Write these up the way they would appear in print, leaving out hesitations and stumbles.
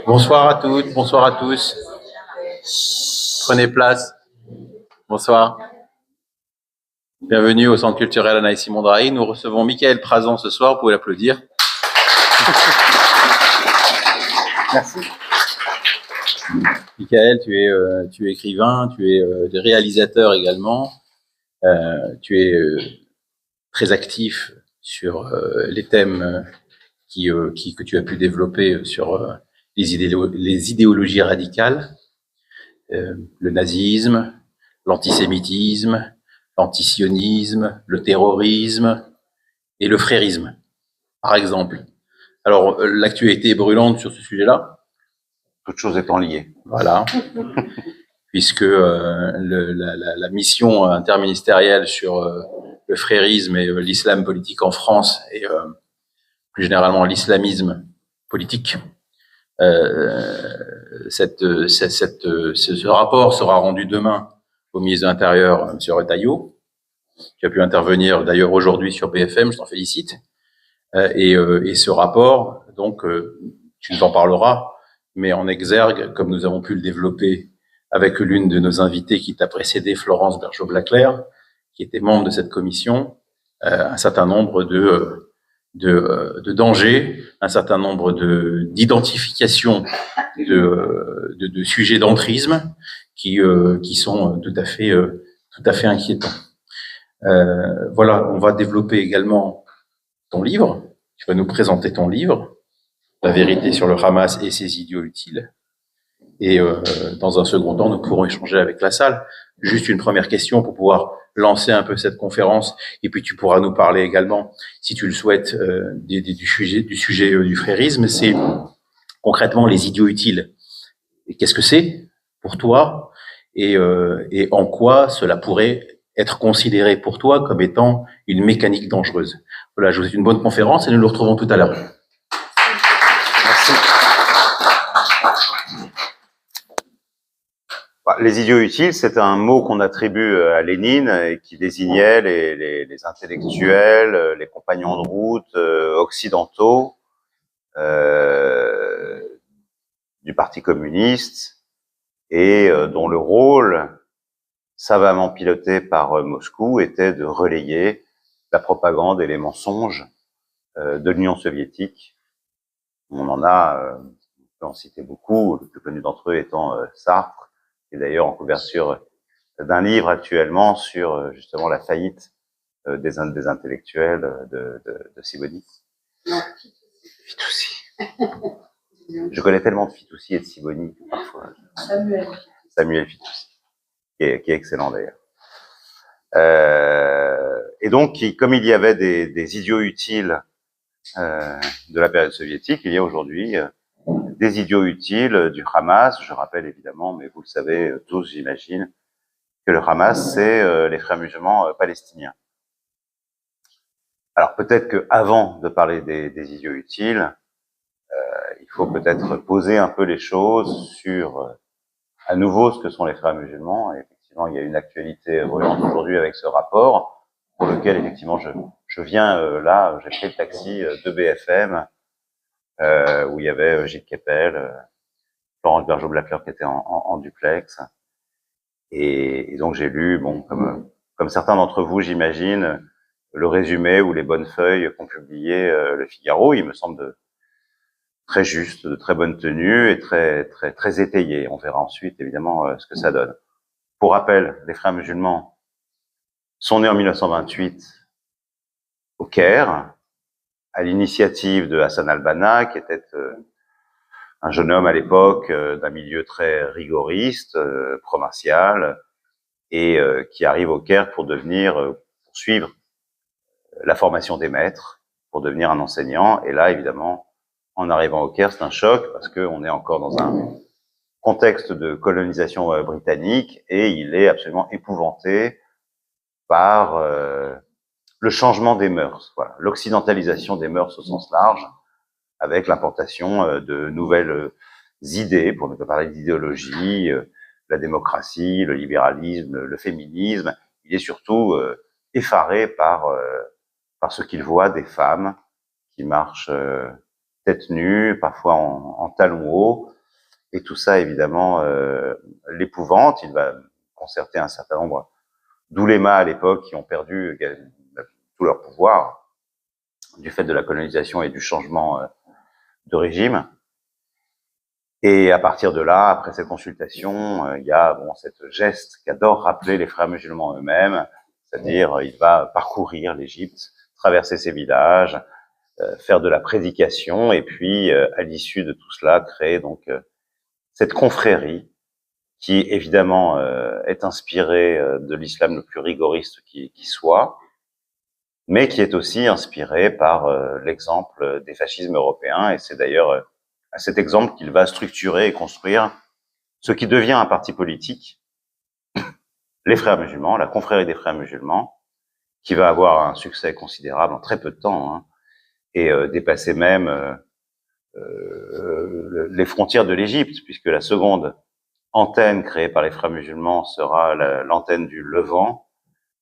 Bonsoir à toutes, bonsoir à tous. Prenez place. Bonsoir. Bienvenue au Centre culturel Anaïs-Simon Drahi. Nous recevons Michael Prazan ce soir. Vous pouvez l'applaudir. Merci. Michael, tu es écrivain, tu es réalisateur également. Tu es très actif sur les thèmes que tu as pu développer sur les idéologies radicales, le nazisme, l'antisémitisme, l'antisionisme, le terrorisme et le frérisme, par exemple. Alors, l'actualité est brûlante sur ce sujet-là. Toutes choses étant liées. Voilà. Puisque la mission interministérielle sur le frérisme et l'islam politique en France et plus généralement l'islamisme politique, ce rapport sera rendu demain au ministre de l'Intérieur, M. Retailleau, qui a pu intervenir d'ailleurs aujourd'hui sur BFM, je t'en félicite. Et ce rapport, donc, tu nous en parleras, mais en exergue, comme nous avons pu le développer avec l'une de nos invitées qui t'a précédé, Florence Bergeau-Blaclair, qui était membre de cette commission, un certain nombre de dangers, un certain nombre d'identifications de sujets d'entrisme qui sont tout à fait inquiétants. Voilà, on va développer également ton livre. Tu vas nous présenter ton livre, La vérité sur le Hamas et ses idiots utiles. Et dans un second temps, nous pourrons échanger avec la salle. Juste une première question pour pouvoir lancer un peu cette conférence. Et puis tu pourras nous parler également, si tu le souhaites, du sujet du frérisme. C'est concrètement les idiots utiles. Et qu'est-ce que c'est pour toi et en quoi cela pourrait être considéré pour toi comme étant une mécanique dangereuse. Voilà, je vous souhaite une bonne conférence et nous nous retrouvons tout à l'heure. Merci. Les idiots utiles, c'est un mot qu'on attribue à Lénine et qui désignait les intellectuels, les compagnons de route occidentaux du Parti communiste et dont le rôle, savamment piloté par Moscou, était de relayer la propagande et les mensonges de l'Union soviétique. On en a, on peut en citer beaucoup, le plus connu d'entre eux étant Sartre, qui est d'ailleurs en couverture d'un livre actuellement sur justement la faillite des intellectuels de Sibony. Non, Fitoussi. Je connais tellement de Fitoussi et de Sibony parfois. Samuel Fitoussi, qui est excellent d'ailleurs. Et donc, comme il y avait des idiots utiles de la période soviétique, il y a aujourd'hui des idiots utiles du Hamas. Je rappelle évidemment, mais vous le savez tous, j'imagine, que le Hamas, c'est les frères musulmans palestiniens. Alors peut-être qu'avant de parler des idiots utiles, il faut peut-être poser un peu les choses sur à nouveau ce que sont les frères musulmans. Et effectivement, il y a une actualité brûlante aujourd'hui avec ce rapport, pour lequel effectivement je viens là, j'ai pris le taxi de BFM, où il y avait Gilles Kepel, Florence Bergeau-Blaclair qui était en duplex. Et donc j'ai lu, bon, comme certains d'entre vous, j'imagine, le résumé ou les bonnes feuilles qu'ont publié le Figaro. Il me semble de très juste, de très bonne tenue et très étayé. On verra ensuite évidemment ce que ça donne. Pour rappel, les frères musulmans sont nés en 1928 au Caire, à l'initiative de Hassan al-Banna, qui était un jeune homme à l'époque d'un milieu très rigoriste, provincial, et qui arrive au Caire pour suivre la formation des maîtres, pour devenir un enseignant. Et là, évidemment, en arrivant au Caire, c'est un choc parce qu'on est encore dans un contexte de colonisation britannique et il est absolument épouvanté par le changement des mœurs, voilà, l'occidentalisation des mœurs au sens large, avec l'importation de nouvelles idées, pour ne pas parler d'idéologie, la démocratie, le libéralisme, le féminisme. Il est surtout effaré par parce qu'ils voient des femmes qui marchent tête nue, parfois en talons hauts, et tout ça, évidemment, l'épouvante. Il va concerter un certain nombre d'oulémas à l'époque qui ont perdu tout leur pouvoir du fait de la colonisation et du changement de régime. Et à partir de là, après cette consultation, il y a cette geste qu'adorent rappeler les frères musulmans eux-mêmes, c'est-à-dire il va parcourir l'Égypte, traverser ses villages, faire de la prédication, et puis à l'issue de tout cela, créer donc cette confrérie qui évidemment est inspirée de l'islam le plus rigoriste qui soit, mais qui est aussi inspirée par l'exemple des fascismes européens, et c'est d'ailleurs à cet exemple qu'il va structurer et construire ce qui devient un parti politique, les Frères musulmans, la confrérie des Frères musulmans, qui va avoir un succès considérable en très peu de temps, hein, et dépasser même les frontières de l'Égypte, puisque la seconde antenne créée par les Frères musulmans sera l'antenne du Levant,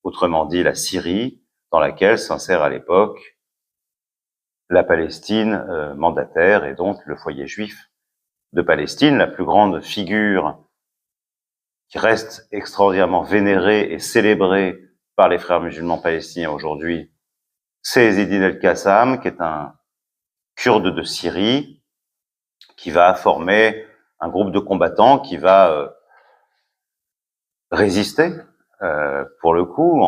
autrement dit la Syrie, dans laquelle s'insère à l'époque la Palestine mandataire et donc le foyer juif de Palestine. La plus grande figure qui reste extraordinairement vénérée et célébrée par les Frères musulmans palestiniens aujourd'hui, c'est Ezzedine El-Qassam, qui est un Kurde de Syrie, qui va former un groupe de combattants qui va résister, pour le coup,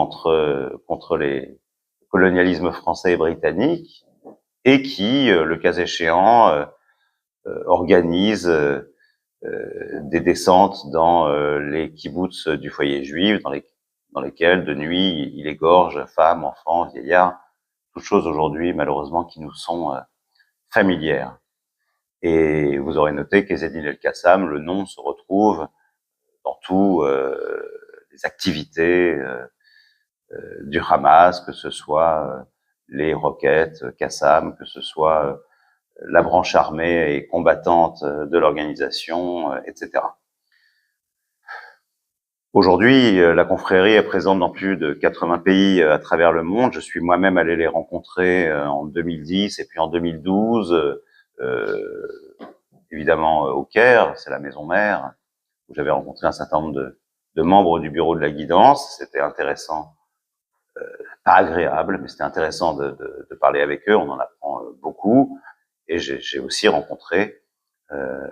contre les colonialismes français et britanniques, et qui, le cas échéant, organise des descentes dans les kibboutz du foyer juif, dans lesquels, de nuit, il égorge femmes, enfants, vieillards, toutes choses aujourd'hui, malheureusement, qui nous sont familières. Et vous aurez noté qu'Ezzedine El-Qassam, le nom se retrouve dans tous les activités du Hamas, que ce soit les roquettes Qassam, que ce soit la branche armée et combattante de l'organisation, etc. Aujourd'hui, la confrérie est présente dans plus de 80 pays à travers le monde. Je suis moi-même allé les rencontrer en 2010 et puis en 2012, évidemment au Caire, c'est la maison mère, où j'avais rencontré un certain nombre de membres du bureau de la guidance. C'était intéressant, pas agréable, mais c'était intéressant de parler avec eux, on en apprend beaucoup. Et j'ai aussi rencontré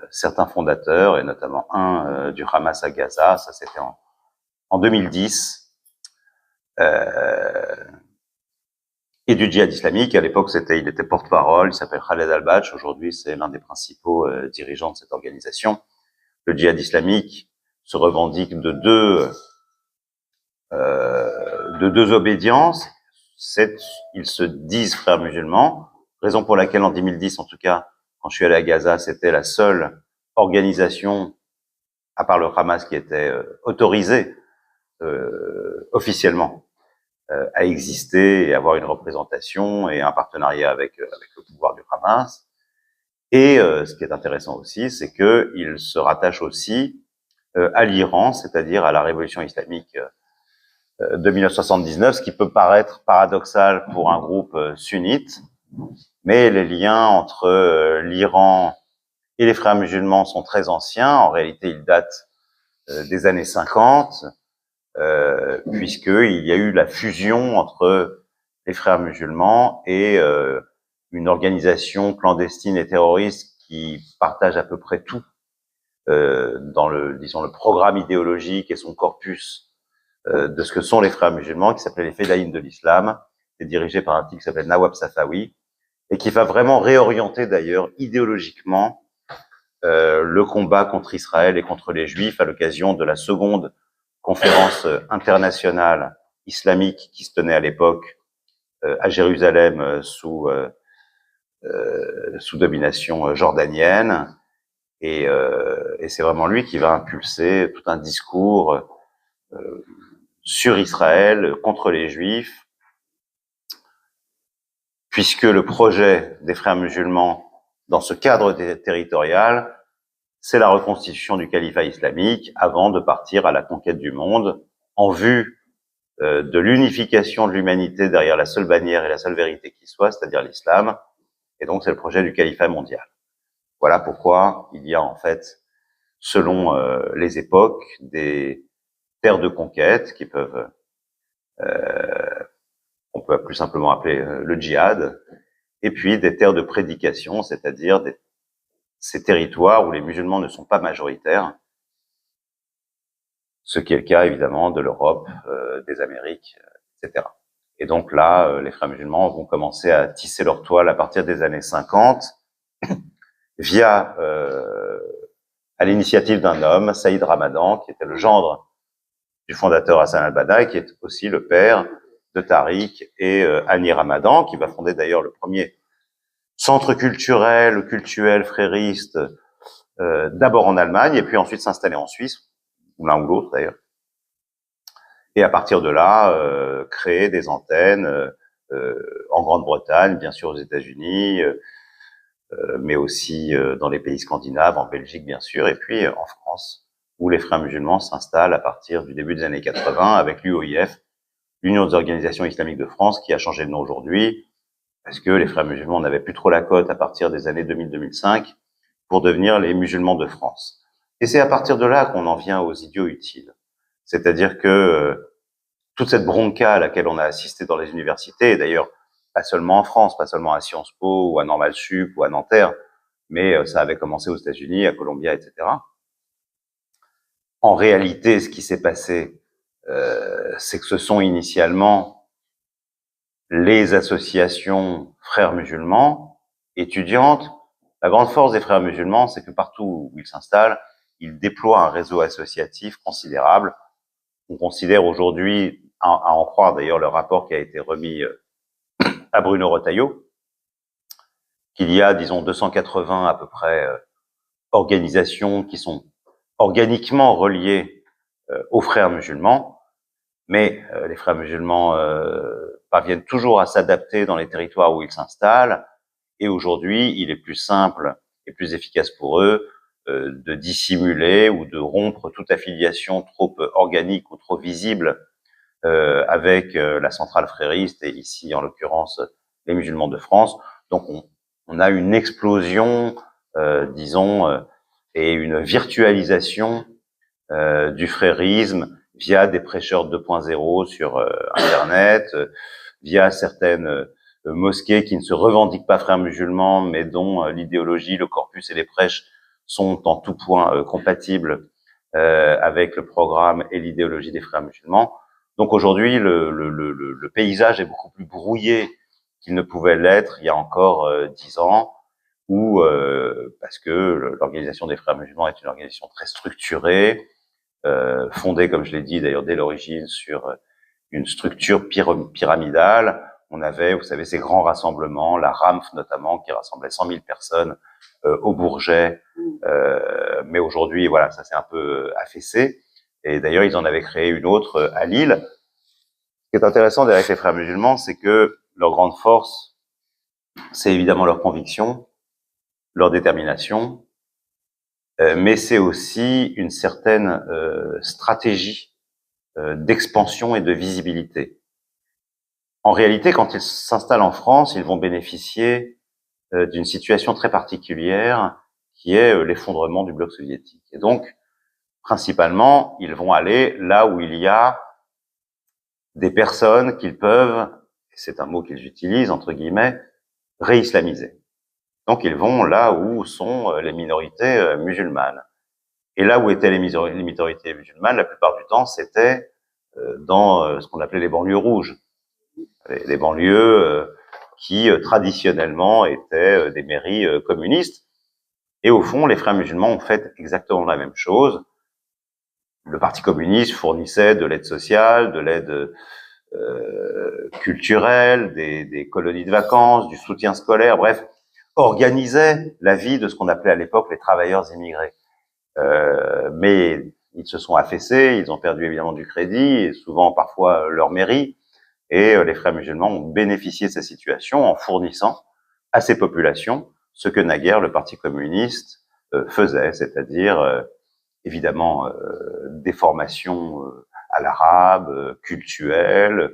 certains fondateurs, et notamment un du Hamas à Gaza, ça c'était en 2010, et du djihad islamique. À l'époque, il était porte-parole, il s'appelle Khaled Al-Bach, aujourd'hui c'est l'un des principaux dirigeants de cette organisation. Le djihad islamique se revendique de deux obédiences. Ils se disent frères musulmans, raison pour laquelle en 2010, en tout cas, quand je suis allé à Gaza, c'était la seule organisation, à part le Hamas, qui était autorisée officiellement à exister et avoir une représentation et un partenariat avec le pouvoir du Hamas. Et ce qui est intéressant aussi, c'est qu'il se rattache aussi à l'Iran, c'est-à-dire à la révolution islamique de 1979, ce qui peut paraître paradoxal pour un groupe sunnite, mais les liens entre l'Iran et les frères musulmans sont très anciens. En réalité, ils datent des années 50, puisqu'il y a eu la fusion entre les frères musulmans et une organisation clandestine et terroriste qui partage à peu près tout dans le programme idéologique et son corpus de ce que sont les frères musulmans, qui s'appelait les Fédayines de l'Islam, qui est dirigé par un type qui s'appelle Nawab Safawi, et qui va vraiment réorienter d'ailleurs idéologiquement le combat contre Israël et contre les Juifs à l'occasion de la seconde conférence internationale islamique qui se tenait à l'époque à Jérusalem sous domination jordanienne. Et c'est vraiment lui qui va impulser tout un discours sur Israël, contre les Juifs, puisque le projet des frères musulmans dans ce cadre territorial, c'est la reconstitution du califat islamique avant de partir à la conquête du monde en vue de l'unification de l'humanité derrière la seule bannière et la seule vérité qui soit, c'est-à-dire l'islam. Et donc, c'est le projet du califat mondial. Voilà pourquoi il y a en fait, selon les époques, des terres de conquête qui peuvent, on peut plus simplement appeler le djihad, et puis des terres de prédication, c'est-à-dire ces territoires où les musulmans ne sont pas majoritaires, ce qui est le cas évidemment de l'Europe, des Amériques, etc. Et donc là, les frères musulmans vont commencer à tisser leur toile à partir des années 50 via, à l'initiative d'un homme, Saïd Ramadan, qui était le gendre du fondateur Hassan al-Banna et qui est aussi le père de Tariq et Annie Ramadan, qui va fonder d'ailleurs le premier centre culturel, frériste, d'abord en Allemagne et puis ensuite s'installer en Suisse, ou l'un ou l'autre d'ailleurs. Et à partir de là, créer des antennes en Grande-Bretagne, bien sûr aux États-Unis, mais aussi dans les pays scandinaves, en Belgique bien sûr, et puis en France, où les frères musulmans s'installent à partir du début des années 80 avec l'UOIF, l'Union des organisations islamiques de France, qui a changé de nom aujourd'hui, parce que les frères musulmans n'avaient plus trop la cote à partir des années 2000-2005 pour devenir les musulmans de France. Et c'est à partir de là qu'on en vient aux idiots utiles. C'est-à-dire que toute cette bronca à laquelle on a assisté dans les universités, et d'ailleurs pas seulement en France, pas seulement à Sciences Po ou à Normal Sup ou à Nanterre, mais ça avait commencé aux États-Unis, à Columbia, etc. En réalité, ce qui s'est passé, c'est que ce sont initialement les associations frères musulmans, étudiantes. La grande force des frères musulmans, c'est que partout où ils s'installent, ils déploient un réseau associatif considérable. On considère aujourd'hui, à en croire d'ailleurs le rapport qui a été remis à Bruno Retailleau, qu'il y a, disons, 280 à peu près organisations qui sont organiquement reliées aux frères musulmans, mais les frères musulmans parviennent toujours à s'adapter dans les territoires où ils s'installent, et aujourd'hui, il est plus simple et plus efficace pour eux de dissimuler ou de rompre toute affiliation trop organique ou trop visible avec la centrale frériste, et ici, en l'occurrence, les musulmans de France. Donc, on a une explosion, disons, et une virtualisation du frérisme via des prêcheurs 2.0 sur Internet, via certaines mosquées qui ne se revendiquent pas frères musulmans, mais dont l'idéologie, le corpus et les prêches sont en tout point compatibles avec le programme et l'idéologie des frères musulmans. Donc aujourd'hui, le paysage est beaucoup plus brouillé qu'il ne pouvait l'être il y a encore 10 ans, où parce que l'organisation des frères musulmans est une organisation très structurée, fondée, comme je l'ai dit d'ailleurs dès l'origine, sur une structure pyramidale. On avait, vous savez, ces grands rassemblements, la RAMF notamment, qui rassemblait 100 000 personnes au Bourget. Mais aujourd'hui, voilà, ça s'est un peu affaissé. Et d'ailleurs, ils en avaient créé une autre à Lille. Ce qui est intéressant avec les frères musulmans, c'est que leur grande force, c'est évidemment leur conviction, leur détermination, mais c'est aussi une certaine stratégie d'expansion et de visibilité. En réalité, quand ils s'installent en France, ils vont bénéficier d'une situation très particulière qui est l'effondrement du bloc soviétique. Et donc, principalement, ils vont aller là où il y a des personnes qu'ils peuvent, et c'est un mot qu'ils utilisent, entre guillemets, réislamiser. Donc, ils vont là où sont les minorités musulmanes. Et là où étaient les minorités musulmanes, la plupart du temps, c'était dans ce qu'on appelait les banlieues rouges. Les banlieues qui, traditionnellement, étaient des mairies communistes. Et au fond, les frères musulmans ont fait exactement la même chose. Le Parti communiste fournissait de l'aide sociale, de l'aide culturelle, des colonies de vacances, du soutien scolaire, bref, organisait la vie de ce qu'on appelait à l'époque les travailleurs immigrés. Mais ils se sont affaissés, ils ont perdu évidemment du crédit, et souvent parfois leur mairie, et les frères musulmans ont bénéficié de cette situation en fournissant à ces populations ce que naguère le Parti communiste faisait, c'est-à-dire évidemment des formations à l'arabe, culturel,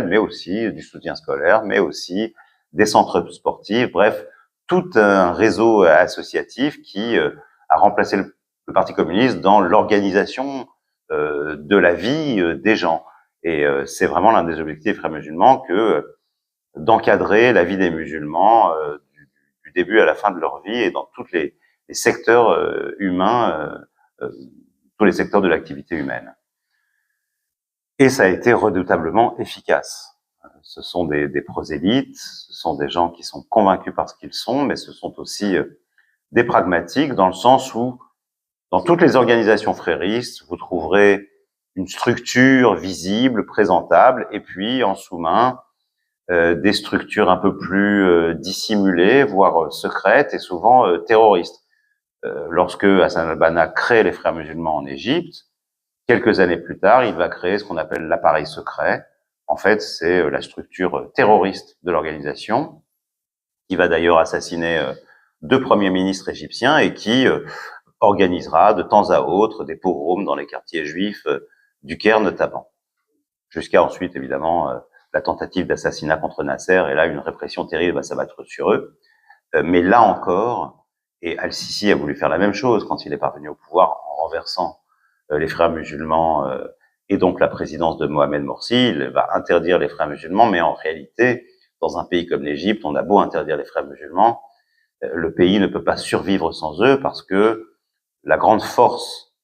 mais aussi du soutien scolaire, mais aussi des centres sportifs, bref, tout un réseau associatif qui a remplacé le Parti communiste dans l'organisation de la vie des gens. Et c'est vraiment l'un des objectifs des Frères musulmans que d'encadrer la vie des musulmans du début à la fin de leur vie et dans tous les secteurs humains, tous les secteurs de l'activité humaine. Et ça a été redoutablement efficace. Ce sont des prosélytes, ce sont des gens qui sont convaincus par ce qu'ils sont, mais ce sont aussi des pragmatiques dans le sens où, dans toutes les organisations fréristes, vous trouverez une structure visible, présentable, et puis en sous-main, des structures un peu plus dissimulées, voire secrètes, et souvent terroristes. Lorsque Hassan al-Banna crée les Frères musulmans en Égypte, quelques années plus tard, il va créer ce qu'on appelle l'appareil secret. En fait, c'est la structure terroriste de l'organisation, qui va d'ailleurs assassiner 2 premiers ministres égyptiens et qui organisera de temps à autre des pogroms dans les quartiers juifs du Caire notamment. Jusqu'à ensuite, évidemment, la tentative d'assassinat contre Nasser, et là, une répression terrible va s'abattre sur eux. Mais là encore, et Al-Sisi a voulu faire la même chose quand il est parvenu au pouvoir en renversant les Frères musulmans et donc la présidence de Mohamed Morsi, il va interdire les Frères musulmans, mais en réalité, dans un pays comme l'Égypte, on a beau interdire les Frères musulmans, le pays ne peut pas survivre sans eux parce que la grande force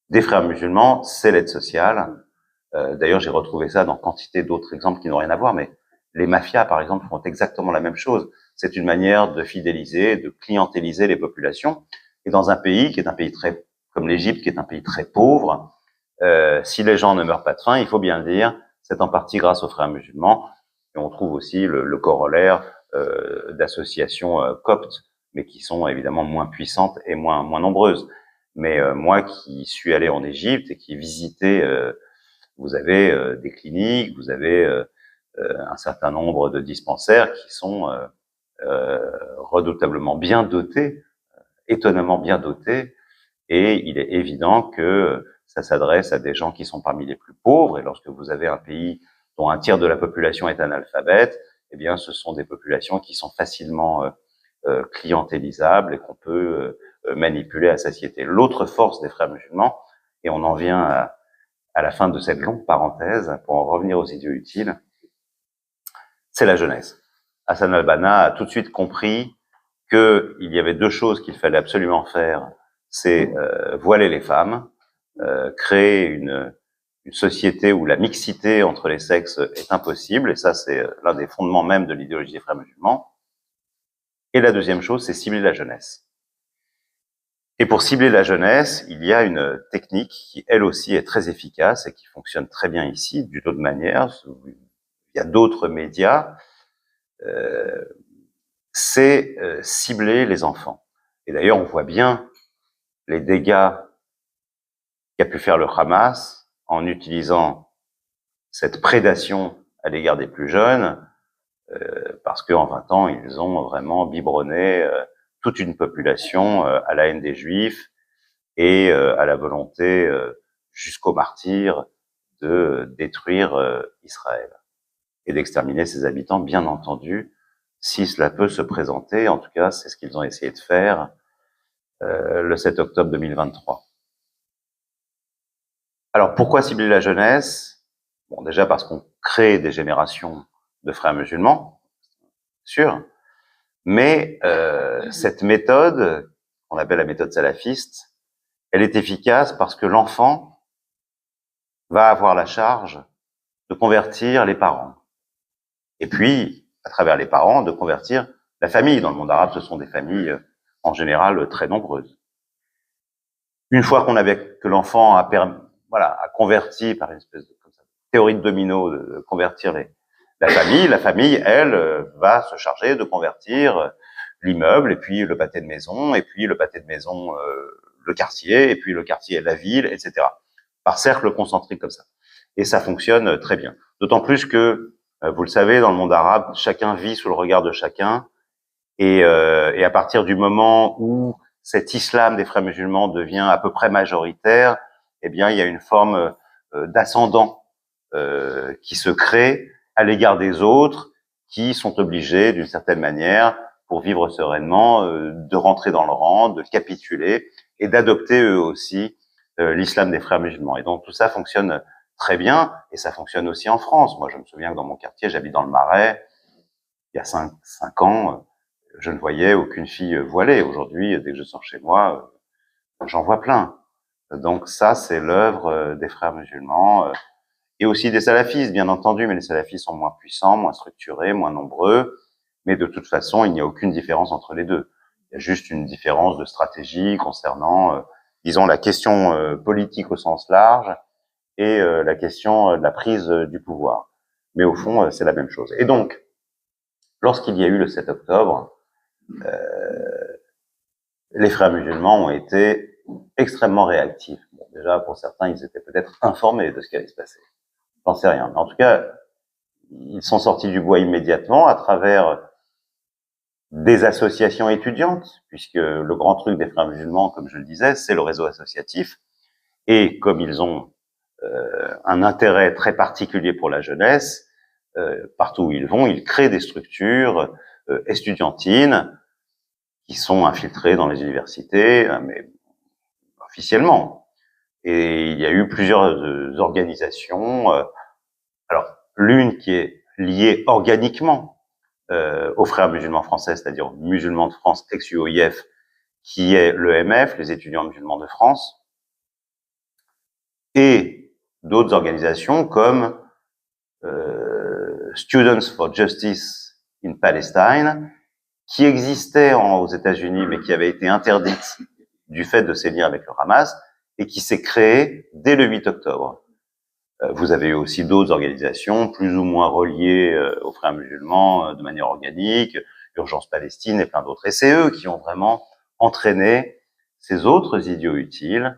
des Frères musulmans, c'est l'aide sociale. D'ailleurs, j'ai retrouvé ça dans quantité d'autres exemples qui n'ont rien à voir, mais les mafias, par exemple, font exactement la même chose. C'est une manière de fidéliser, de clientéliser les populations. Et dans un pays qui est un pays très, comme l'Égypte, qui est un pays très pauvre, si les gens ne meurent pas de faim, il faut bien le dire, c'est en partie grâce aux Frères musulmans. Et on trouve aussi le corollaire d'associations coptes, mais qui sont évidemment moins puissantes et moins nombreuses. Mais moi qui suis allé en Égypte et qui ai visité, vous avez des cliniques, vous avez un certain nombre de dispensaires qui sont redoutablement bien dotés, étonnamment bien dotés, et il est évident que ça s'adresse à des gens qui sont parmi les plus pauvres, et lorsque vous avez un pays dont un tiers de la population est analphabète, eh bien ce sont des populations qui sont facilement clientélisables et qu'on peut manipuler à satiété. L'autre force des Frères musulmans, et on en vient à la fin de cette longue parenthèse, pour en revenir aux idiots utiles, c'est la jeunesse. Hassan al-Banna a tout de suite compris qu'il y avait 2 choses qu'il fallait absolument faire, c'est voiler les femmes, créer une société où la mixité entre les sexes est impossible, et ça c'est l'un des fondements même de l'idéologie des Frères musulmans. Et la deuxième chose, c'est cibler la jeunesse. Et pour cibler la jeunesse, il y a une technique qui, elle aussi, est très efficace et qui fonctionne très bien ici, d'une autre manière. Il y a d'autres médias. C'est cibler les enfants. Et d'ailleurs, on voit bien les dégâts qu'a pu faire le Hamas en utilisant cette prédation à l'égard des plus jeunes, parce qu'en 20 ans, ils ont vraiment biberonné toute une population à la haine des Juifs et à la volonté jusqu'au martyre de détruire Israël et d'exterminer ses habitants, bien entendu, si cela peut se présenter. En tout cas, c'est ce qu'ils ont essayé de faire le 7 octobre 2023. Alors, pourquoi cibler la jeunesse? Bon, déjà parce qu'on crée des générations de frères musulmans, sûr, mais cette méthode, qu'on appelle la méthode salafiste, elle est efficace parce que l'enfant va avoir la charge de convertir les parents. Et puis, à travers les parents, de convertir la famille. Dans le monde arabe, ce sont des familles, en général, très nombreuses. Une fois que l'enfant a converti par une espèce de théorie de domino, de convertir la famille, elle, va se charger de convertir l'immeuble, et puis le pâté de maison, et puis le pâté de maison, le quartier, et puis le quartier, la ville, etc. Par cercle concentrique comme ça. Et ça fonctionne très bien. D'autant plus que, vous le savez, dans le monde arabe, chacun vit sous le regard de chacun, et à partir du moment où cet islam des frères musulmans devient à peu près majoritaire, eh bien, il y a une forme d'ascendant qui se crée à l'égard des autres, qui sont obligés, d'une certaine manière, pour vivre sereinement, de rentrer dans le rang, de capituler et d'adopter eux aussi l'islam des frères musulmans. Et donc tout ça fonctionne très bien, et ça fonctionne aussi en France. Moi, je me souviens que dans mon quartier, j'habite dans le Marais, il y a 5 ans, je ne voyais aucune fille voilée. Aujourd'hui, dès que je sors chez moi, j'en vois plein. Donc ça, c'est l'œuvre des frères musulmans, et aussi des salafistes, bien entendu, mais les salafistes sont moins puissants, moins structurés, moins nombreux. Mais de toute façon, il n'y a aucune différence entre les deux. Il y a juste une différence de stratégie concernant, disons, la question politique au sens large et la question de la prise du pouvoir. Mais au fond, c'est la même chose. Et donc, lorsqu'il y a eu le 7 octobre, les frères musulmans ont été extrêmement réactifs. Bon, déjà, pour certains, ils étaient peut-être informés de ce qui allait se passer. J'en sais rien. Mais en tout cas, ils sont sortis du bois immédiatement à travers des associations étudiantes, puisque le grand truc des frères musulmans, comme je le disais, c'est le réseau associatif. Et comme ils ont un intérêt très particulier pour la jeunesse, partout où ils vont, ils créent des structures estudiantines qui sont infiltrées dans les universités, mais officiellement. Et il y a eu plusieurs organisations. Alors, l'une qui est liée organiquement aux frères musulmans français, c'est-à-dire musulmans de France ex-UOIF, qui est l'EMF, les étudiants musulmans de France, et d'autres organisations comme Students for Justice in Palestine, qui existaient aux États-Unis, mais qui avaient été interdites du fait de ses liens avec le Hamas, et qui s'est créée dès le 8 octobre. Vous avez eu aussi d'autres organisations plus ou moins reliées aux frères musulmans de manière organique, Urgence Palestine et plein d'autres. Et c'est eux qui ont vraiment entraîné ces autres idiots utiles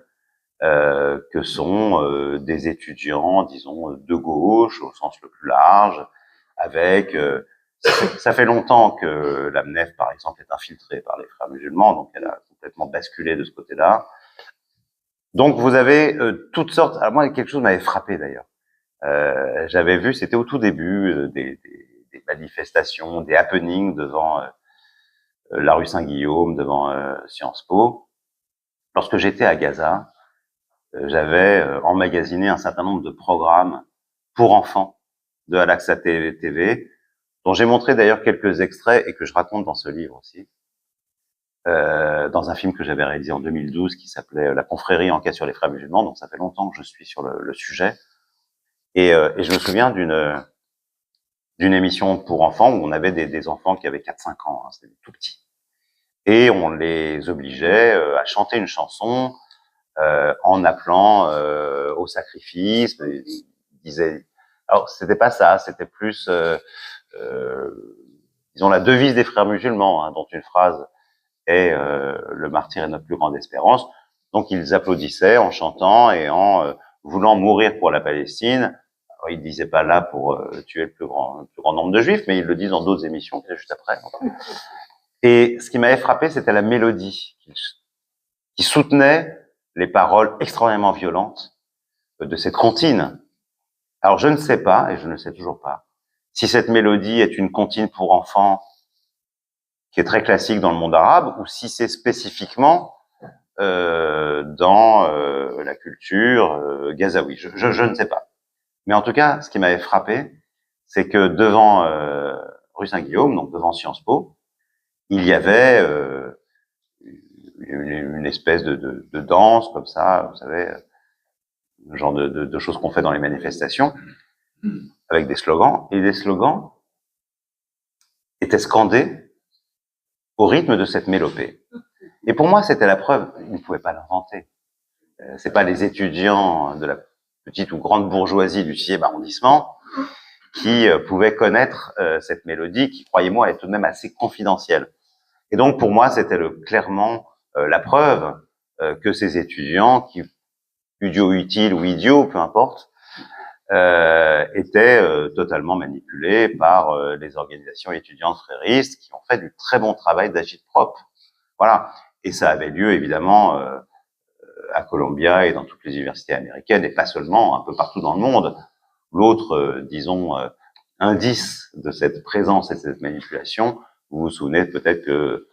que sont des étudiants, disons, de gauche au sens le plus large, avec... ça fait longtemps que la MNEF, par exemple, est infiltrée par les frères musulmans, donc elle a complètement basculé de ce côté-là. Donc vous avez toutes sortes... Alors moi, quelque chose m'avait frappé d'ailleurs. J'avais vu, c'était au tout début, des manifestations, des happenings devant la rue Saint-Guillaume, devant Sciences Po. Lorsque j'étais à Gaza, j'avais emmagasiné un certain nombre de programmes pour enfants de Al-Aqsa TV, dont j'ai montré d'ailleurs quelques extraits et que je raconte dans ce livre aussi, dans un film que j'avais réalisé en 2012 qui s'appelait La confrérie enquête sur les frères musulmans, donc ça fait longtemps que je suis sur le sujet. Et je me souviens d'une émission pour enfants où on avait des enfants qui avaient 4-5 ans, hein, c'était tout petits. Et on les obligeait à chanter une chanson en appelant au sacrifice. Ils disaient... Alors, c'était pas ça, c'était plus, disons, la devise des frères musulmans, hein, dont une phrase est le martyr est notre plus grande espérance. Donc, ils applaudissaient en chantant et en voulant mourir pour la Palestine. Alors, ils disaient pas là pour tuer le plus grand nombre de juifs, mais ils le disent dans d'autres émissions, juste après. Et ce qui m'avait frappé, c'était la mélodie qui soutenait les paroles extrêmement violentes de cette comptine. Alors, je ne sais pas, et je ne sais toujours pas, si cette mélodie est une comptine pour enfants qui est très classique dans le monde arabe, ou si c'est spécifiquement dans la culture gazaoui. Je ne sais pas. Mais en tout cas, ce qui m'avait frappé, c'est que devant rue Saint-Guillaume, donc devant Sciences Po, il y avait une espèce de danse comme ça, vous savez, le genre de choses qu'on fait dans les manifestations, avec des slogans, et les slogans étaient scandés au rythme de cette mélopée. Et pour moi, c'était la preuve, ils ne pouvaient pas l'inventer. C'est pas les étudiants de la petite ou grande bourgeoisie du 6e arrondissement qui pouvaient connaître cette mélodie, qui, croyez-moi, est tout de même assez confidentielle. Et donc, pour moi, c'était clairement la preuve que ces étudiants, qui idiots utiles ou idiots, peu importe, étaient totalement manipulés par les organisations étudiantes fréristes qui ont fait du très bon travail d'agit-prop. Voilà. Et ça avait lieu, évidemment, à Columbia et dans toutes les universités américaines, et pas seulement, un peu partout dans le monde. L'autre, disons, indice de cette présence et de cette manipulation, vous vous souvenez peut-être que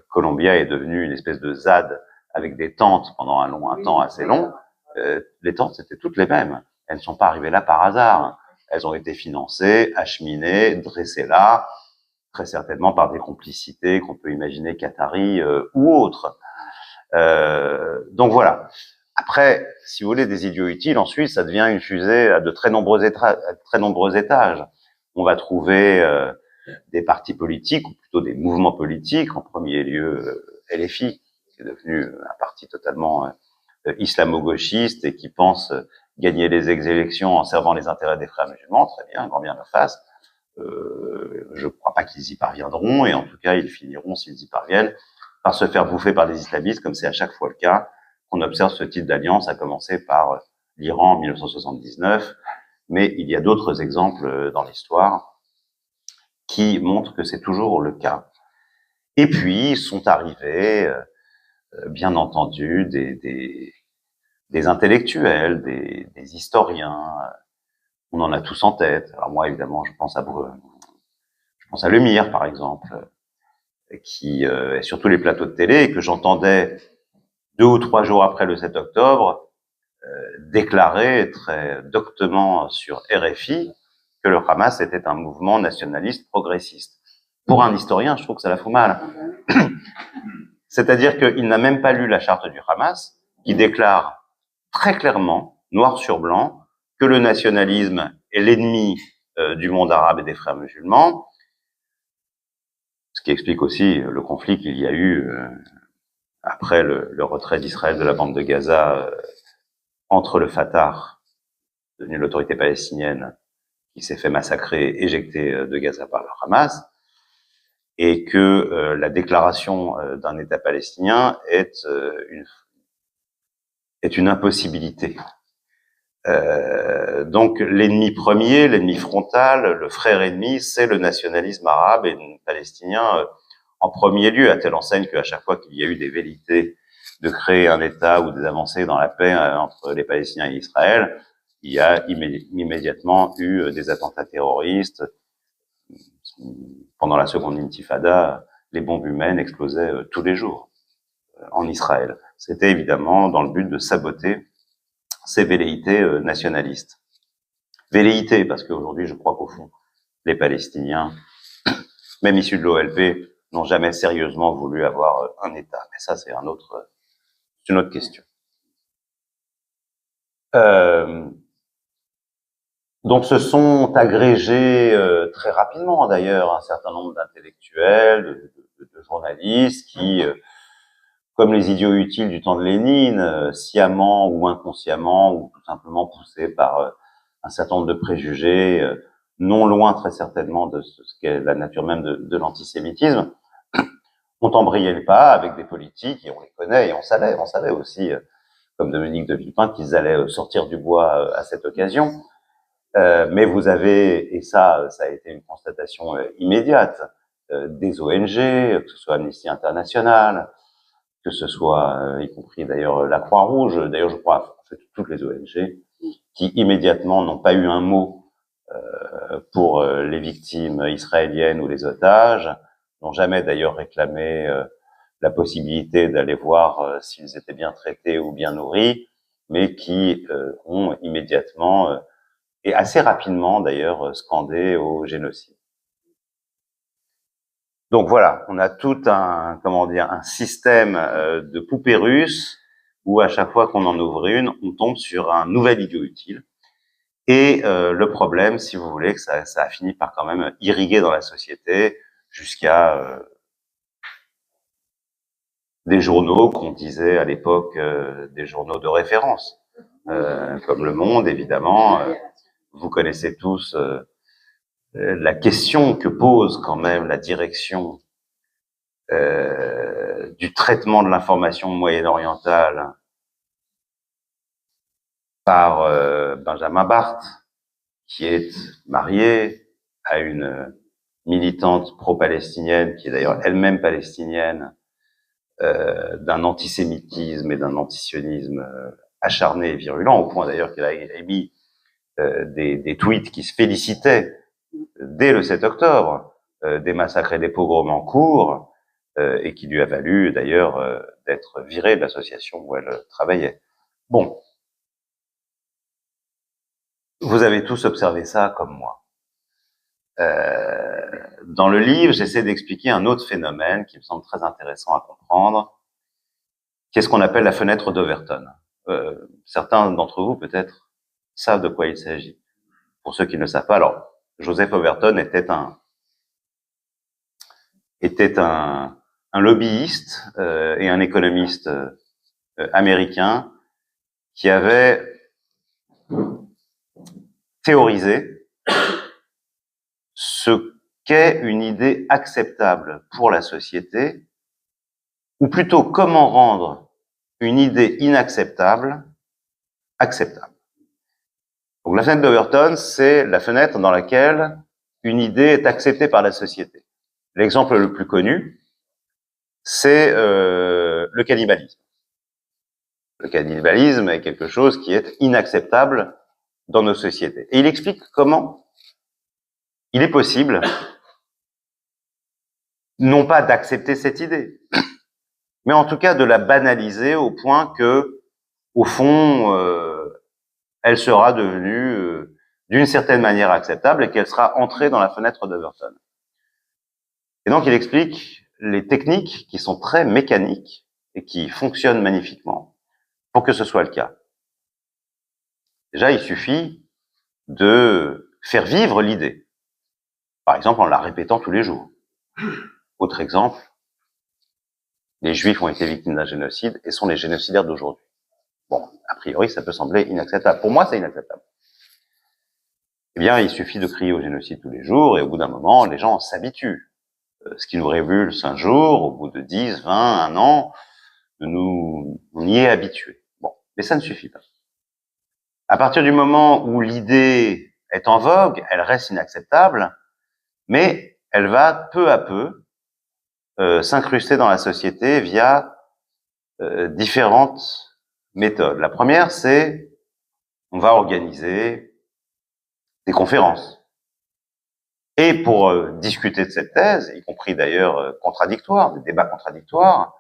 Columbia est devenue une espèce de ZAD avec des tentes pendant un temps assez long. Les tentes, c'était toutes les mêmes. Elles ne sont pas arrivées là par hasard. Elles ont été financées, acheminées, dressées là, très certainement par des complicités qu'on peut imaginer qataris ou autres. Donc voilà. Après, si vous voulez, des idiots utiles, ensuite, ça devient une fusée à de très nombreux étages. On va trouver des partis politiques, ou plutôt des mouvements politiques, en premier lieu LFI, qui est devenu un parti totalement islamo-gauchiste et qui pense gagner les élections en servant les intérêts des frères musulmans. Très bien, grand bien leur face. Je ne crois pas qu'ils y parviendront, et en tout cas, ils finiront, s'ils y parviennent, par se faire bouffer par les islamistes, comme c'est à chaque fois le cas qu'on observe ce type d'alliance, à commencer par l'Iran en 1979, mais il y a d'autres exemples dans l'histoire qui montrent que c'est toujours le cas. Et puis, sont arrivés, bien entendu, des intellectuels, des historiens, on en a tous en tête. Alors moi, évidemment, je pense à Lemire, par exemple, qui est sur tous les plateaux de télé et que j'entendais 2 ou 3 jours après le 7 octobre déclarer très doctement sur RFI que le Hamas était un mouvement nationaliste progressiste. Pour un historien, je trouve que ça la fout mal. C'est-à-dire qu'il n'a même pas lu la charte du Hamas, qui déclare très clairement, noir sur blanc, que le nationalisme est l'ennemi du monde arabe et des frères musulmans, ce qui explique aussi le conflit qu'il y a eu après le retrait d'Israël de la bande de Gaza entre le Fatah, devenu l'autorité palestinienne, qui s'est fait massacrer, éjecté de Gaza par le Hamas, et que la déclaration d'un État palestinien est une impossibilité. Donc l'ennemi premier, l'ennemi frontal, le frère ennemi, c'est le nationalisme arabe et palestinien en premier lieu, à telle enseigne qu'à chaque fois qu'il y a eu des velléités de créer un État ou des avancées dans la paix entre les Palestiniens et Israël, il y a immédiatement eu des attentats terroristes. Pendant la seconde intifada, les bombes humaines explosaient tous les jours en Israël. C'était évidemment dans le but de saboter ces velléités nationalistes. Velléités, parce qu'aujourd'hui, je crois qu'au fond, les Palestiniens, même issus de l'OLP, n'ont jamais sérieusement voulu avoir un État. Mais ça, c'est une autre question. Donc, se sont agrégés très rapidement, d'ailleurs, un certain nombre d'intellectuels, de journalistes qui, comme les idiots utiles du temps de Lénine, sciemment ou inconsciemment, ou tout simplement poussés par un certain nombre de préjugés, non loin très certainement de ce qu'est la nature même de l'antisémitisme, ont embrayé le pas avec des politiques, et on les connaît, et on savait aussi, comme Dominique de Villepin, qu'ils allaient sortir du bois à cette occasion. Mais vous avez, et ça a été une constatation immédiate, des ONG, que ce soit Amnesty International, que ce soit, y compris d'ailleurs la Croix-Rouge, d'ailleurs je crois, en fait, toutes les ONG, qui immédiatement n'ont pas eu un mot pour les victimes israéliennes ou les otages, n'ont jamais d'ailleurs réclamé la possibilité d'aller voir s'ils étaient bien traités ou bien nourris, mais qui ont immédiatement et assez rapidement d'ailleurs scandé au génocide. Donc voilà, on a tout un système de poupées russes où à chaque fois qu'on en ouvre une, on tombe sur un nouvel idiot utile. Et le problème, si vous voulez, que ça a fini par quand même irriguer dans la société jusqu'à des journaux qu'on disait à l'époque des journaux de référence, comme Le Monde, évidemment. Vous connaissez tous la question que pose quand même la direction du traitement de l'information moyen-orientale par Benjamin Barth, qui est marié à une militante pro-palestinienne, qui est d'ailleurs elle-même palestinienne, d'un antisémitisme et d'un antisionisme acharné et virulent, au point d'ailleurs qu'elle a émis des tweets qui se félicitaient dès le 7 octobre des massacres et des pogroms en cours, et qui lui a valu d'ailleurs d'être virée de l'association où elle travaillait. Bon, vous avez tous observé ça comme moi. Dans le livre, j'essaie d'expliquer un autre phénomène qui me semble très intéressant à comprendre, qui est ce qu'on appelle la fenêtre d'Overton. Certains d'entre vous, peut-être, savent de quoi il s'agit. Pour ceux qui ne le savent pas, alors, Joseph Overton était un lobbyiste et un économiste américain qui avait théorisé ce qu'est une idée acceptable pour la société, ou plutôt comment rendre une idée inacceptable acceptable. Donc la fenêtre d'Overton, c'est la fenêtre dans laquelle une idée est acceptée par la société. L'exemple le plus connu, c'est le cannibalisme. Le cannibalisme est quelque chose qui est inacceptable dans nos sociétés. Et il explique comment il est possible, non pas d'accepter cette idée, mais en tout cas de la banaliser au point que, au fond, elle sera devenue d'une certaine manière acceptable et qu'elle sera entrée dans la fenêtre d'Overton. Et donc il explique les techniques qui sont très mécaniques et qui fonctionnent magnifiquement pour que ce soit le cas. Déjà, il suffit de faire vivre l'idée. Par exemple, en la répétant tous les jours. Autre exemple, les Juifs ont été victimes d'un génocide et sont les génocidaires d'aujourd'hui. Bon, a priori, ça peut sembler inacceptable. Pour moi, c'est inacceptable. Eh bien, il suffit de crier au génocide tous les jours et au bout d'un moment, les gens s'habituent. Ce qui nous révulse un jour, au bout de 10, 20, un an, on y est habitué. Bon, mais ça ne suffit pas. À partir du moment où l'idée est en vogue, elle reste inacceptable, mais elle va peu à peu s'incruster dans la société via différentes méthodes. La première, c'est on va organiser des conférences. Et pour discuter de cette thèse, y compris d'ailleurs contradictoires, des débats contradictoires,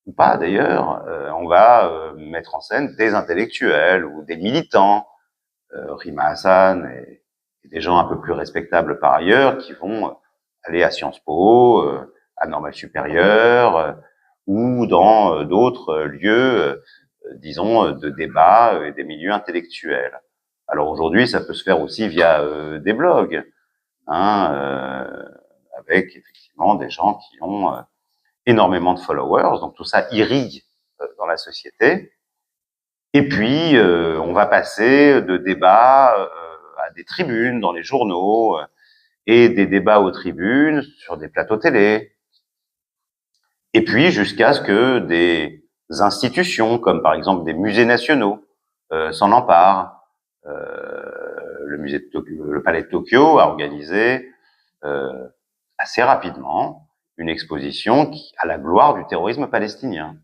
ou pas d'ailleurs, on va mettre en scène des intellectuels ou des militants, Rima Hassan et des gens un peu plus respectables par ailleurs, qui vont aller à Sciences Po, à Normale Supérieure, ou dans d'autres lieux, disons, de débat et des milieux intellectuels. Alors aujourd'hui, ça peut se faire aussi via des blogs, avec effectivement des gens qui ont énormément de followers, donc tout ça irrigue dans la société. Et puis, on va passer de débats à des tribunes dans les journaux, et des débats aux tribunes sur des plateaux télé. Et puis, jusqu'à ce que des institutions, comme par exemple des musées nationaux, s'en emparent. Le Palais de Tokyo a organisé assez rapidement une exposition à la gloire du terrorisme palestinien.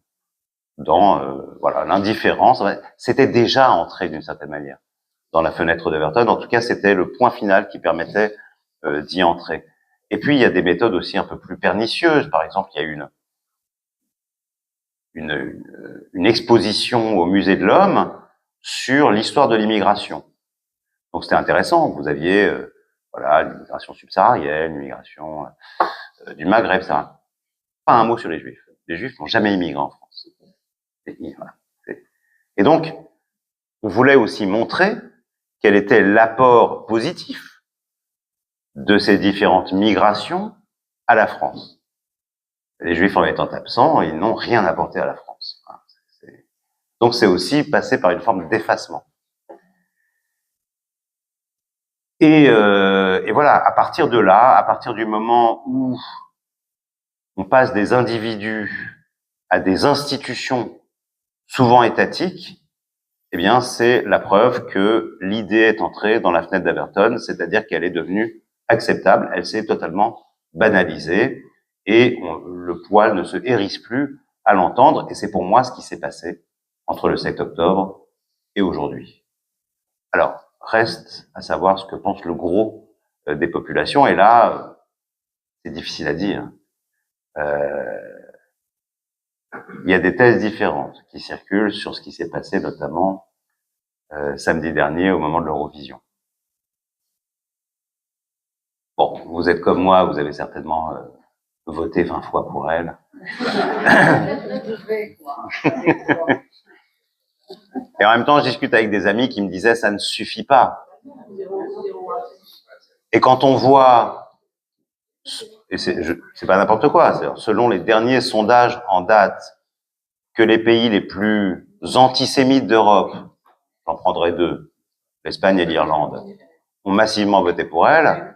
Dans voilà, l'indifférence, c'était déjà entré d'une certaine manière dans la fenêtre d'Overton. En tout cas, c'était le point final qui permettait d'y entrer. Et puis, il y a des méthodes aussi un peu plus pernicieuses. Par exemple, il y a une exposition au Musée de l'Homme sur l'histoire de l'immigration. Donc, c'était intéressant. Vous aviez voilà, l'immigration subsaharienne, l'immigration du Maghreb, ça. Pas un mot sur les Juifs. Les Juifs n'ont jamais immigré en France. Voilà. Et donc, on voulait aussi montrer quel était l'apport positif de ces différentes migrations à la France. Les Juifs en étant absents, ils n'ont rien apporté à la France. Donc c'est aussi passé par une forme d'effacement. Et voilà, à partir de là, à partir du moment où on passe des individus à des institutions souvent étatiques, eh bien, c'est la preuve que l'idée est entrée dans la fenêtre d'Overton, c'est-à-dire qu'elle est devenue acceptable, elle s'est totalement banalisée et le poil ne se hérisse plus à l'entendre, et c'est pour moi ce qui s'est passé entre le 7 octobre et aujourd'hui. Alors, reste à savoir ce que pense le gros des populations, et là, c'est difficile à dire. Il y a des thèses différentes qui circulent sur ce qui s'est passé notamment samedi dernier au moment de l'Eurovision. Bon, vous êtes comme moi, vous avez certainement voté 20 fois pour elle. Et en même temps, je discute avec des amis qui me disaient ça ne suffit pas. Et quand on voit, et c'est pas n'importe quoi, selon les derniers sondages en date, que les pays les plus antisémites d'Europe, j'en prendrai deux, l'Espagne et l'Irlande, ont massivement voté pour elle,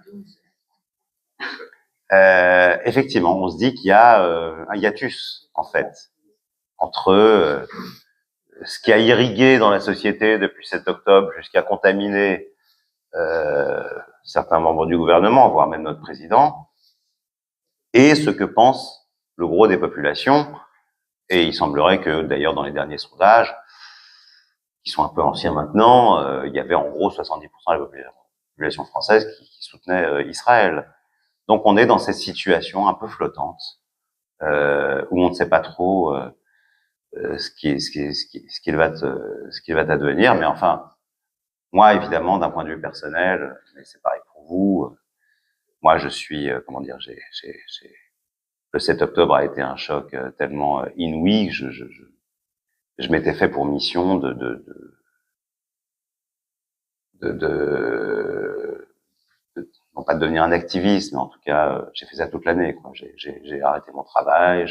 effectivement, on se dit qu'il y a un hiatus, en fait, entre ce qui a irrigué dans la société depuis 7 octobre jusqu'à contaminer certains membres du gouvernement, voire même notre président, et ce que pense le gros des populations. Et il semblerait que, d'ailleurs, dans les derniers sondages, qui sont un peu anciens maintenant, il y avait en gros 70% de la population française qui soutenait Israël. Donc on est dans cette situation un peu flottante, où on ne sait pas trop ce qu'il va advenir. Mais enfin, moi, évidemment, d'un point de vue personnel, mais c'est pareil pour vous, moi je suis, comment dire, le 7 octobre a été un choc tellement inouï que je m'étais fait pour mission non pas de devenir un activiste, mais en tout cas, j'ai fait ça toute l'année, quoi. J'ai arrêté mon travail,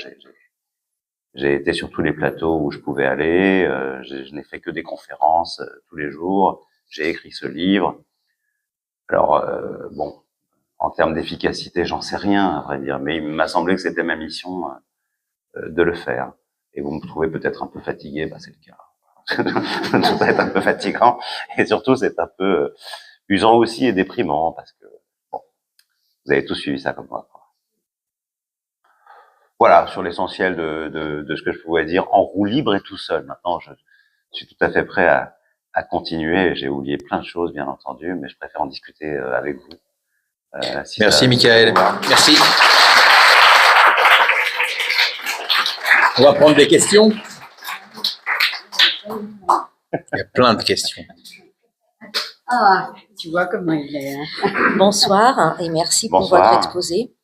j'ai été sur tous les plateaux où je pouvais aller, je n'ai fait que des conférences tous les jours, j'ai écrit ce livre. Alors, bon, en termes d'efficacité, j'en sais rien, à vrai dire, mais il m'a semblé que c'était ma mission de le faire. Et vous me trouvez peut-être un peu fatigué, bah c'est le cas. Tout va être un peu fatigant, et surtout c'est un peu usant aussi et déprimant, parce que bon, vous avez tous suivi ça comme moi. Voilà, sur l'essentiel de ce que je pouvais dire en roue libre et tout seul. Maintenant, je suis tout à fait prêt à continuer. J'ai oublié plein de choses, bien entendu, mais je préfère en discuter avec vous. Si merci, Michael. Merci. On va prendre des questions. Il y a plein de questions. Ah, tu vois comment il est. Hein. Bonsoir et merci pour votre exposé.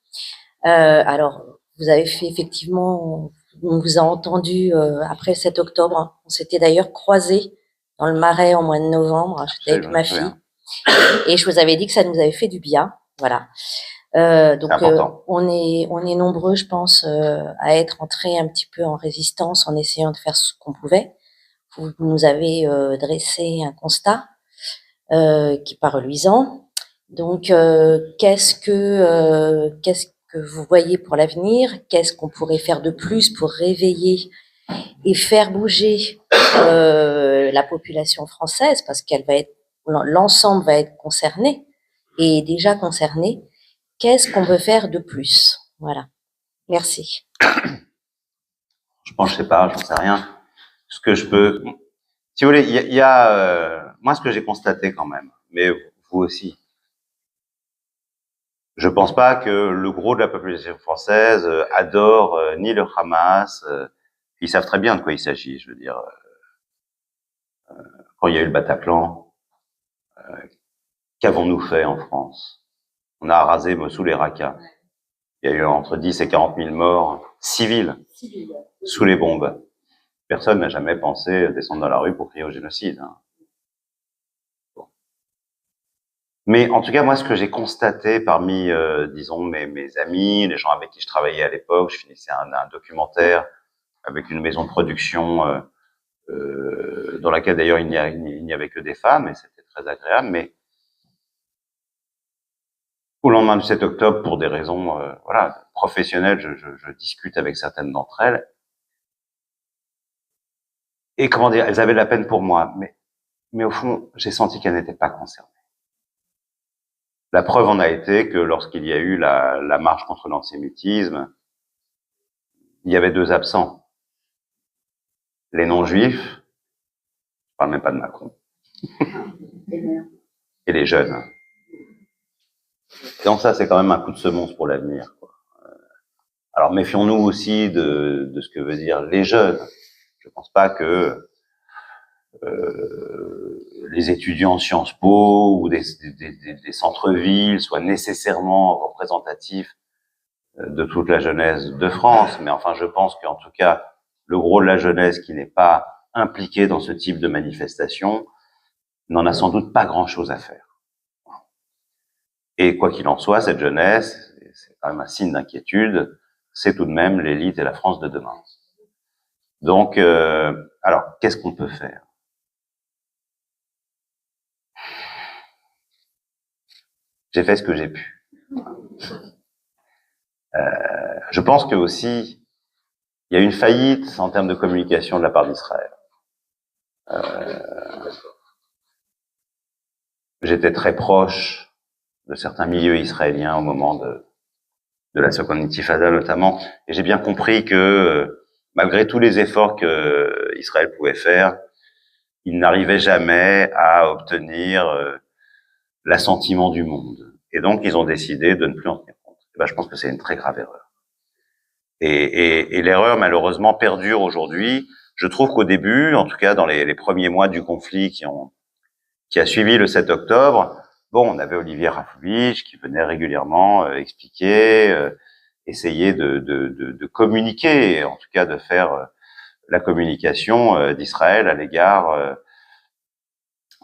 Alors, vous avez fait effectivement, on vous a entendu après le 7 octobre. On s'était d'ailleurs croisés dans le Marais en mois de novembre. J'étais avec ma fille et je vous avais dit que ça nous avait fait du bien. Voilà. Donc on est nombreux, je pense, à être entrés un petit peu en résistance en essayant de faire ce qu'on pouvait. Vous nous avez dressé un constat qui n'est pas reluisant. Donc, qu'est-ce que vous voyez pour l'avenir? Qu'est-ce qu'on pourrait faire de plus pour réveiller et faire bouger la population française, parce qu'elle va être, l'ensemble va être concerné et déjà concerné. Qu'est-ce qu'on peut faire de plus? Voilà. Merci. Je pense, je sais pas, j'en sais rien. Ce que je peux, si vous voulez, il y a moi ce que j'ai constaté quand même, mais vous aussi. Je pense pas que le gros de la population française adore ni le Hamas. Ils savent très bien de quoi il s'agit. Je veux dire, quand il y a eu le Bataclan, qu'avons-nous fait en France? On a rasé Mossoul et Raqqa. Il y a eu entre 10 et 40 000 morts civils sous les bombes. Personne n'a jamais pensé descendre dans la rue pour crier au génocide. Hein. Bon. Mais en tout cas, moi, ce que j'ai constaté parmi, disons, mes amis, les gens avec qui je travaillais à l'époque, je finissais un documentaire avec une maison de production dans laquelle d'ailleurs il n'y avait que des femmes, et c'était très agréable, mais au lendemain du 7 octobre, pour des raisons voilà, professionnelles, je discute avec certaines d'entre elles. Et comment dire, elles avaient de la peine pour moi, mais au fond, j'ai senti qu'elles n'étaient pas concernées. La preuve en a été que lorsqu'il y a eu la marche contre l'antisémitisme, il y avait 2 absents. les non-juifs, je parle même pas de Macron, et les jeunes. Donc ça, c'est quand même un coup de semonce pour l'avenir, quoi. Alors méfions-nous aussi de ce que veut dire les jeunes. Je pense pas que les étudiants Sciences Po ou des centres-villes soient nécessairement représentatifs de toute la jeunesse de France, mais enfin je pense qu'en tout cas le gros de la jeunesse qui n'est pas impliqué dans ce type de manifestation n'en a sans doute pas grand-chose à faire. Et quoi qu'il en soit, cette jeunesse, c'est quand même un signe d'inquiétude, c'est tout de même l'élite et la France de demain. Donc, alors, qu'est-ce qu'on peut faire? J'ai fait ce que j'ai pu. Je pense que aussi, il y a une faillite en termes de communication de la part d'Israël. J'étais très proche de certains milieux israéliens au moment de la seconde intifada notamment, et j'ai bien compris que malgré tous les efforts que Israël pouvait faire, il n'arrivait jamais à obtenir l'assentiment du monde. Et donc, ils ont décidé de ne plus en tenir compte. Et ben, je pense que c'est une très grave erreur. Et l'erreur, malheureusement, perdure aujourd'hui. Je trouve qu'au début, en tout cas dans les premiers mois du conflit qui a suivi le 7 octobre, bon, on avait Olivier Rafovitch qui venait régulièrement expliquer, essayer de communiquer, en tout cas de faire la communication d'Israël à l'égard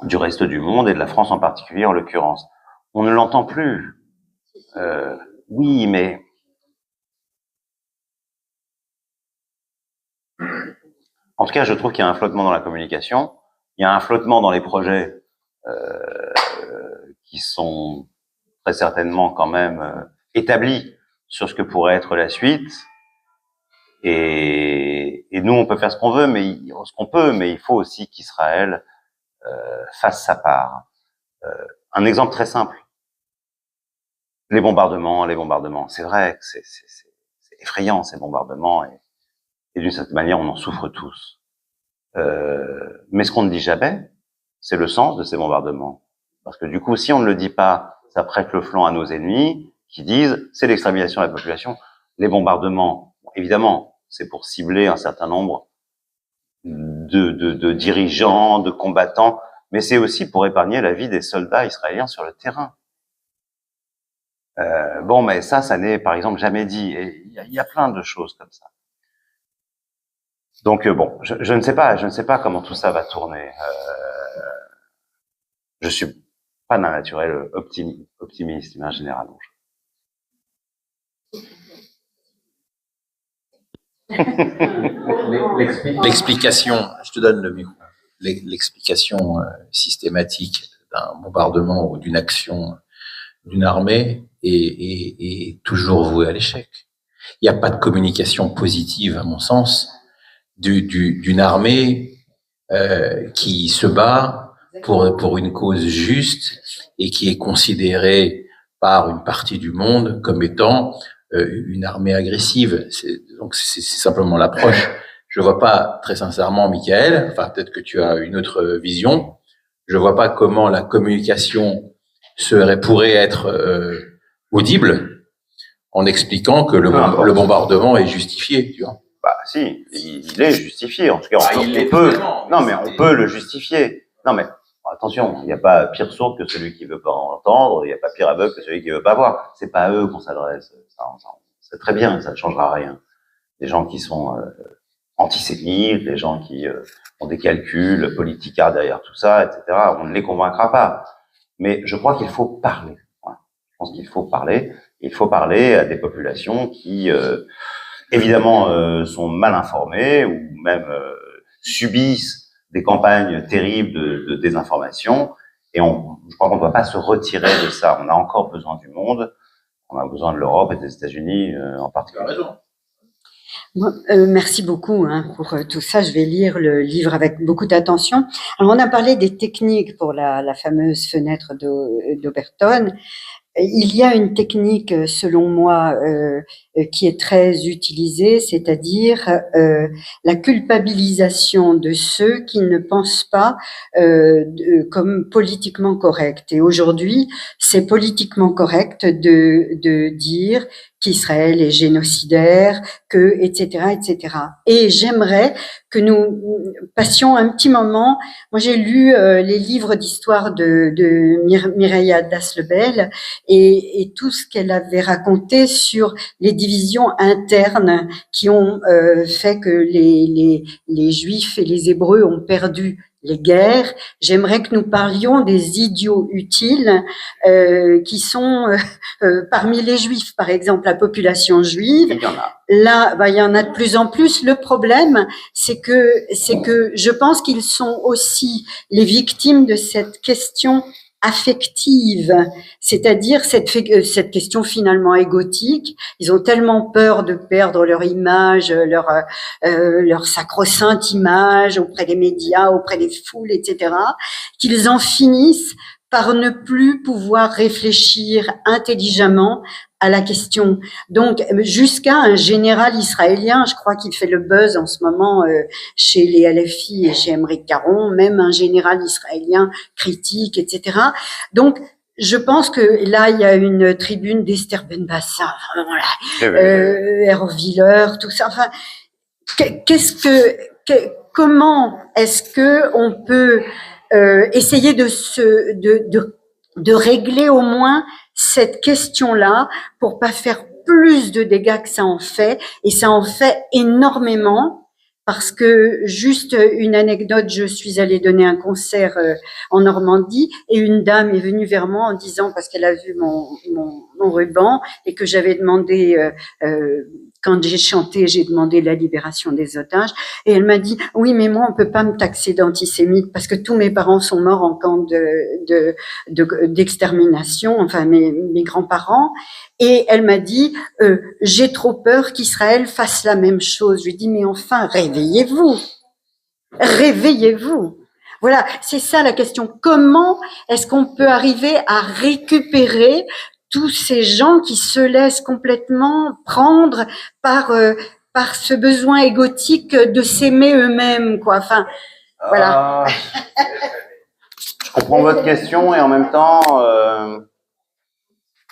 du reste du monde et de la France en particulier en l'occurrence. On ne l'entend plus. Oui, mais en tout cas, je trouve qu'il y a un flottement dans la communication, il y a un flottement dans les projets qui sont très certainement quand même établis sur ce que pourrait être la suite. Et nous, on peut faire ce qu'on veut, mais il faut aussi qu'Israël fasse sa part. Un exemple très simple. Les bombardements. C'est vrai que c'est effrayant, ces bombardements, et d'une certaine manière, on en souffre tous. Mais ce qu'on ne dit jamais, c'est le sens de ces bombardements. Parce que du coup, si on ne le dit pas, ça prête le flanc à nos ennemis qui disent c'est l'extermination de la population. Les bombardements, évidemment, c'est pour cibler un certain nombre de dirigeants, de combattants, mais c'est aussi pour épargner la vie des soldats israéliens sur le terrain. Bon, mais ça n'est par exemple jamais dit. Et il y a plein de choses comme ça. Donc bon, je ne sais pas comment tout ça va tourner. Je suis pas d'un naturel optimiste, mais en général. L'explication, je te donne le micro. L'explication systématique d'un bombardement ou d'une action d'une armée est toujours vouée à l'échec. Il n'y a pas de communication positive, à mon sens, d'une armée qui se bat pour une cause juste et qui est considérée par une partie du monde comme étant une armée agressive. Donc c'est simplement l'approche. Je vois pas, très sincèrement, Michael, enfin peut-être que tu as une autre vision, je vois pas comment la communication pourrait être audible en expliquant que le bombardement est justifié, tu vois. Bah si, il est justifié. En tout cas, on peut le justifier. Non mais attention, il n'y a pas pire sourd que celui qui veut pas entendre, il n'y a pas pire aveugle que celui qui veut pas voir. C'est pas à eux qu'on s'adresse. C'est très bien, ça ne changera rien. Les gens qui sont antisémites, les gens qui ont des calculs politicards derrière tout ça, etc., on ne les convaincra pas. Mais je crois qu'il faut parler. Voilà. Je pense qu'il faut parler. Il faut parler à des populations qui, évidemment, sont mal informées ou même subissent des campagnes terribles de désinformation. Et je crois qu'on ne doit pas se retirer de ça. On a encore besoin du monde. On a besoin de l'Europe et des États-Unis en particulier. Tu as raison. Merci beaucoup pour tout ça. Je vais lire le livre avec beaucoup d'attention. Alors, on a parlé des techniques pour la fameuse fenêtre d'Oberton. il y a une technique, selon moi, qui est très utilisée, c'est-à-dire la culpabilisation de ceux qui ne pensent pas comme politiquement correct. Et aujourd'hui, c'est politiquement correct de dire qu'Israël est génocidaire, que etc. etc. Et j'aimerais que nous passions un petit moment. Moi, j'ai lu les livres d'histoire de Mireia Das-Lebel et tout ce qu'elle avait raconté sur les divisions internes qui ont fait que les Juifs et les Hébreux ont perdu les guerres. J'aimerais que nous parlions des idiots utiles qui sont parmi les Juifs, par exemple, la population juive. Il y en a. Là, il y en a de plus en plus. Le problème, c'est que je pense qu'ils sont aussi les victimes de cette question affective, c'est-à-dire cette question finalement égotique. Ils ont tellement peur de perdre leur image, leur sacro-sainte image auprès des médias, auprès des foules, etc., qu'ils en finissent par ne plus pouvoir réfléchir intelligemment à la question. Donc, jusqu'à un général israélien, je crois qu'il fait le buzz en ce moment chez les LFI et chez Émeric Caron, même un général israélien critique, etc. Donc, je pense que là, il y a une tribune d'Esther Benbassa, Erviller, tout ça. Enfin, comment est-ce que on peut essayer de régler au moins cette question-là pour pas faire plus de dégâts que ça en fait, et ça en fait énormément. Parce que, juste une anecdote, je suis allée donner un concert en Normandie et une dame est venue vers moi en disant, parce qu'elle a vu mon ruban et que j'avais demandé, quand j'ai chanté, j'ai demandé la libération des otages, et elle m'a dit, oui, mais moi, on peut pas me taxer d'antisémite parce que tous mes parents sont morts en camp d'extermination, enfin mes grands-parents. Et elle m'a dit, j'ai trop peur qu'Israël fasse la même chose. Je lui ai dit, mais enfin, réveillez-vous. Réveillez-vous. Voilà, c'est ça la question. Comment est-ce qu'on peut arriver à récupérer tous ces gens qui se laissent complètement prendre par ce besoin égotique de s'aimer eux-mêmes, quoi. Enfin, voilà. Je comprends votre question et en même temps,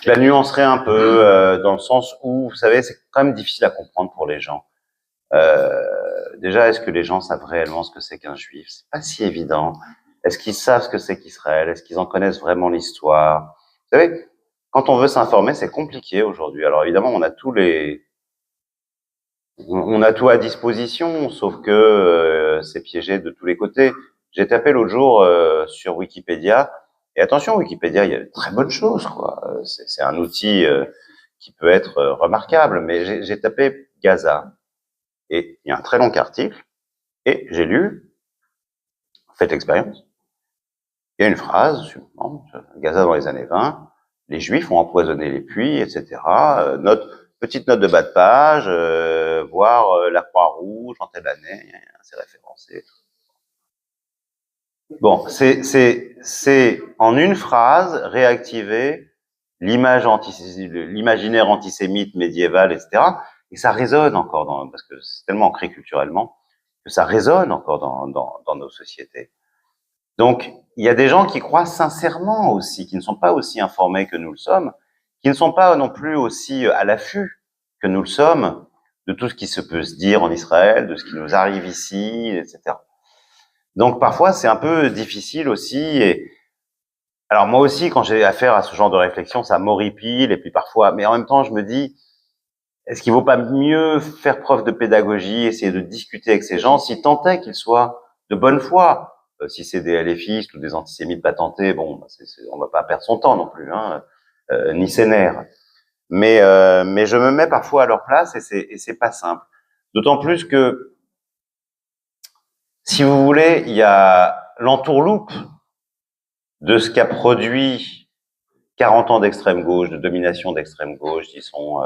je la nuancerai un peu dans le sens où, vous savez, c'est quand même difficile à comprendre pour les gens. Déjà, est-ce que les gens savent réellement ce que c'est qu'un juif? C'est pas si évident. Est-ce qu'ils savent ce que c'est qu'Israël? Est-ce qu'ils en connaissent vraiment l'histoire? Vous savez, quand on veut s'informer, c'est compliqué aujourd'hui. Alors évidemment, on a tout à disposition, sauf que c'est piégé de tous les côtés. J'ai tapé l'autre jour sur Wikipédia, et attention, Wikipédia, il y a de très bonnes choses, quoi. C'est un outil qui peut être remarquable, mais j'ai tapé Gaza, et il y a un très long article, et j'ai lu, faites l'expérience. Il y a une phrase, Gaza dans les années 20, les Juifs ont empoisonné les puits, etc. Petite note de bas de page, voir la Croix-Rouge en telle année, c'est référencé. Bon, c'est en une phrase réactiver l'imaginaire antisémite médiéval, etc. Et ça résonne encore parce que c'est tellement ancré culturellement que ça résonne encore dans nos sociétés. Donc, il y a des gens qui croient sincèrement aussi, qui ne sont pas aussi informés que nous le sommes, qui ne sont pas non plus aussi à l'affût que nous le sommes de tout ce qui se peut se dire en Israël, de ce qui nous arrive ici, etc. Donc, parfois, c'est un peu difficile aussi. Et alors, moi aussi, quand j'ai affaire à ce genre de réflexion, ça m'horripile. Et puis parfois, mais en même temps, je me dis, est-ce qu'il ne vaut pas mieux faire preuve de pédagogie, essayer de discuter avec ces gens, si tant est qu'ils soient de bonne foi? Si c'est des LFistes ou des antisémites patentés, bon, on va pas perdre son temps non plus, ni ses nerfs. Mais je me mets parfois à leur place et c'est pas simple. D'autant plus que, si vous voulez, il y a l'entourloupe de ce qu'a produit 40 ans d'extrême gauche, de domination d'extrême gauche, disons,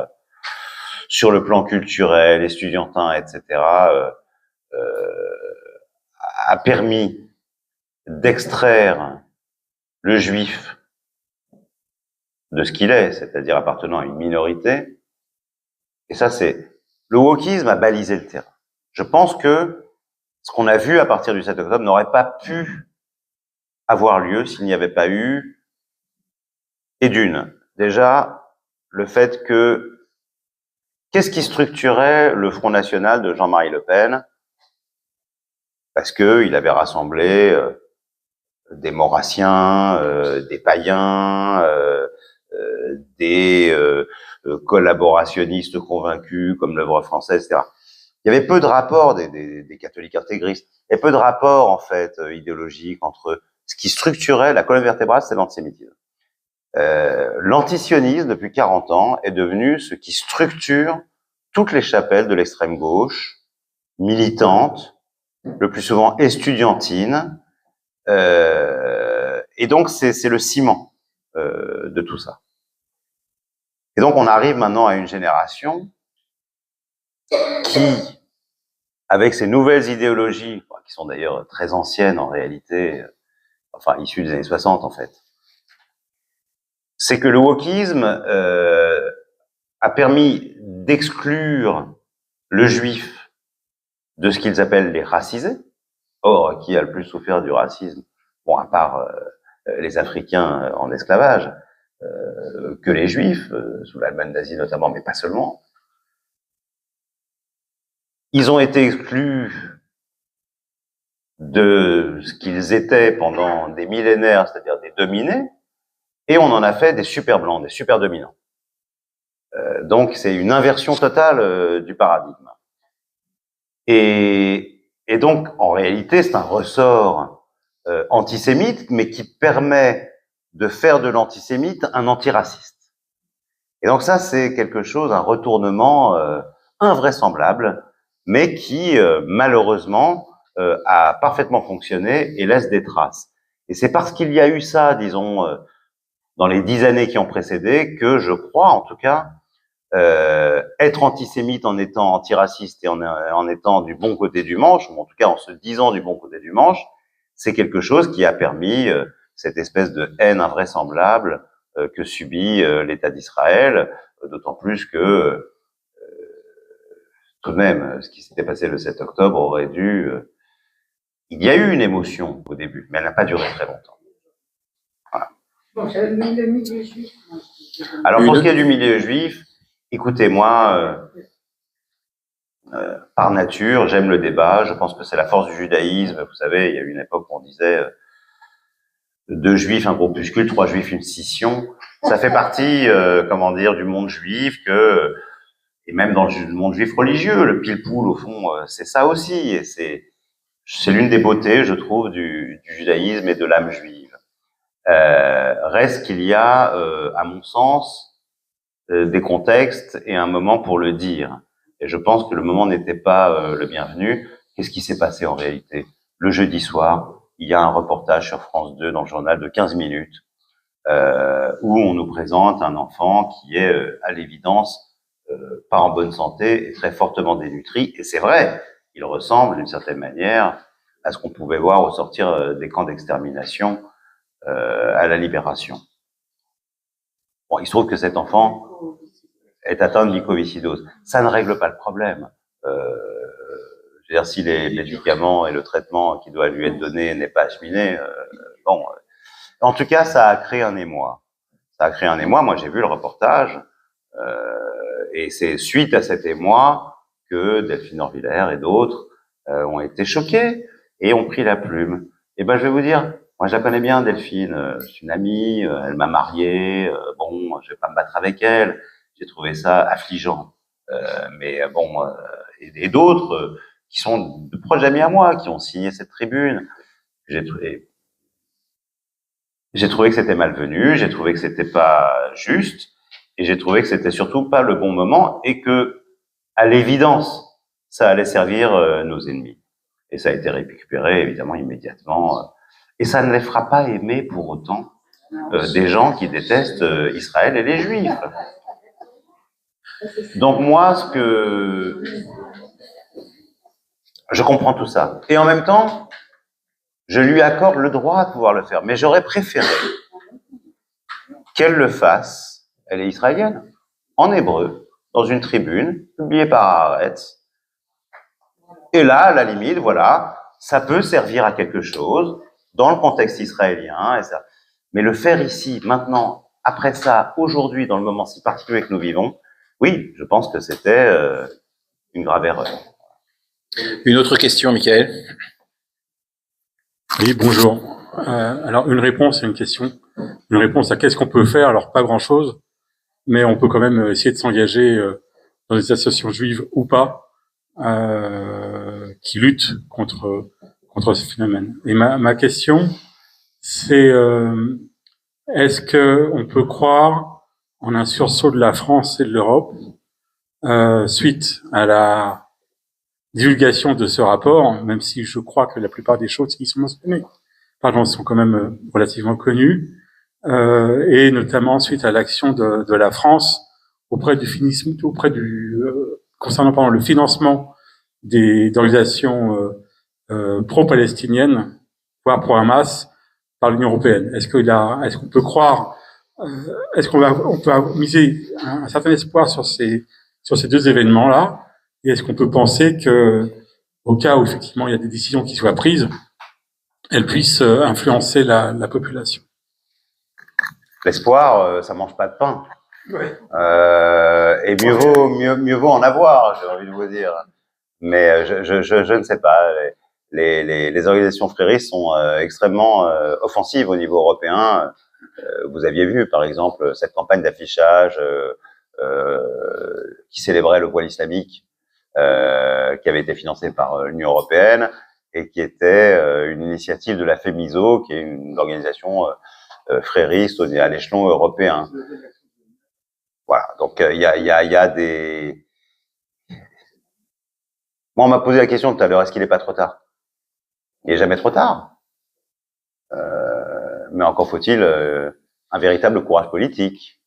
sur le plan culturel, estudiantin, etc., a permis d'extraire le juif de ce qu'il est, c'est-à-dire appartenant à une minorité. Et ça, le wokisme a balisé le terrain. Je pense que ce qu'on a vu à partir du 7 octobre n'aurait pas pu avoir lieu s'il n'y avait pas eu, et déjà, le fait que, qu'est-ce qui structurait le Front National de Jean-Marie Le Pen? Parce que il avait rassemblé des Maurrassiens, des païens, des collaborationnistes convaincus comme l'œuvre française, etc. Il y avait peu de rapports des catholiques intégristes. Il y avait peu de rapports, en fait, idéologiques entre ce qui structurait la colonne vertébrale, c'est l'antisémitisme. L'antisionisme, depuis 40 ans, est devenu ce qui structure toutes les chapelles de l'extrême gauche, militantes, le plus souvent estudiantines, et donc c'est le ciment de tout ça. Et donc on arrive maintenant à une génération qui, avec ces nouvelles idéologies, qui sont d'ailleurs très anciennes en réalité, enfin issues des années 60 en fait, c'est que le wokisme a permis d'exclure le juif de ce qu'ils appellent les racisés. Or, qui a le plus souffert du racisme? Bon, à part les Africains en esclavage, que les Juifs, sous l'Allemagne nazie notamment, mais pas seulement. Ils ont été exclus de ce qu'ils étaient pendant des millénaires, c'est-à-dire des dominés, et on en a fait des super blancs, des super dominants. Donc, c'est une inversion totale du paradigme. Et donc, en réalité, c'est un ressort antisémite, mais qui permet de faire de l'antisémite un antiraciste. Et donc ça, c'est quelque chose, un retournement invraisemblable, mais qui, malheureusement, a parfaitement fonctionné et laisse des traces. Et c'est parce qu'il y a eu ça, disons, dans les 10 années qui ont précédé, que je crois, en tout cas, être antisémite en étant antiraciste et en étant du bon côté du manche, ou en tout cas en se disant du bon côté du manche, c'est quelque chose qui a permis cette espèce de haine invraisemblable que subit l'État d'Israël, d'autant plus que tout de même, ce qui s'était passé le 7 octobre aurait dû... il y a eu une émotion au début, mais elle n'a pas duré très longtemps. Voilà. Bon, mais le milieu juif... Alors pour ce qui est du milieu juif, écoutez, moi, par nature, j'aime le débat. Je pense que c'est la force du judaïsme. Vous savez, il y a eu une époque où on disait 2 juifs, un groupuscule, 3 juifs, une scission. Ça fait partie, comment dire, du monde juif et même dans le monde juif religieux, le pile-poule, au fond, c'est ça aussi. Et c'est l'une des beautés, je trouve, du judaïsme et de l'âme juive. Reste qu'il y a, à mon sens, des contextes et un moment pour le dire. Et je pense que le moment n'était pas le bienvenu. Qu'est-ce qui s'est passé en réalité? Le jeudi soir, il y a un reportage sur France 2 dans le journal de 15 minutes où on nous présente un enfant qui est à l'évidence pas en bonne santé et très fortement dénutri. Et c'est vrai, il ressemble d'une certaine manière à ce qu'on pouvait voir au sortir des camps d'extermination à la Libération. Bon, il se trouve que cet enfant est atteint de mycoviscidose. Ça ne règle pas le problème. Je veux dire, si les médicaments et le traitement qui doit lui être donné n'est pas acheminé, bon. En tout cas, ça a créé un émoi. Ça a créé un émoi. Moi, j'ai vu le reportage, et c'est suite à cet émoi que Delphine Orvillers et d'autres ont été choqués et ont pris la plume. Et ben, je vais vous dire, moi, je la connais bien, Delphine. C'est une amie. Elle m'a marié. Bon, je vais pas me battre avec elle. J'ai trouvé ça affligeant. Mais bon, et d'autres qui sont de proches amis à moi, qui ont signé cette tribune. J'ai trouvé que c'était malvenu, j'ai trouvé que c'était pas juste, et j'ai trouvé que c'était surtout pas le bon moment, et que, à l'évidence, ça allait servir nos ennemis. Et ça a été récupéré, évidemment, immédiatement. Et ça ne les fera pas aimer pour autant des gens qui détestent Israël et les Juifs. Donc moi, je comprends tout ça. Et en même temps, je lui accorde le droit de pouvoir le faire. Mais j'aurais préféré qu'elle le fasse, elle est israélienne, en hébreu, dans une tribune, publiée par Haaretz. Et là, à la limite, voilà, ça peut servir à quelque chose, dans le contexte israélien, et ça. Mais le faire ici, maintenant, après ça, aujourd'hui, dans le moment si particulier que nous vivons, oui, je pense que c'était une grave erreur. Une autre question, Michael? Oui, bonjour. Alors, une réponse et une question. Une réponse à qu'est-ce qu'on peut faire? Alors, pas grand-chose, mais on peut quand même essayer de s'engager dans des associations juives ou pas qui luttent contre ce phénomène. Et ma question, c'est est-ce que on peut croire en un sursaut de la France et de l'Europe suite à la divulgation de ce rapport, même si je crois que la plupart des choses qui sont mentionnées sont quand même relativement connues, et notamment suite à l'action de la France concernant le financement des organisations pro-palestiniennes, voire pro-Hamas, par l'Union européenne. Est-ce qu'on peut croire, on peut miser un certain espoir sur ces deux événements-là, et est-ce qu'on peut penser que, au cas où effectivement il y a des décisions qui soient prises, elles puissent influencer la population? L'espoir, ça mange pas de pain. Ouais. Et mieux vaut en avoir, j'ai envie de vous dire. Mais je ne sais pas. Les organisations fréristes sont extrêmement offensives au niveau européen. Vous aviez vu, par exemple, cette campagne d'affichage qui célébrait le voile islamique, qui avait été financée par l'Union européenne et qui était une initiative de la FEMISO, qui est une organisation frériste à l'échelon européen. Voilà. Donc il y a des. Moi, on m'a posé la question tout à l'heure, est-ce qu'il n'est pas trop tard? Il n'est jamais trop tard. Mais encore faut-il un véritable courage politique,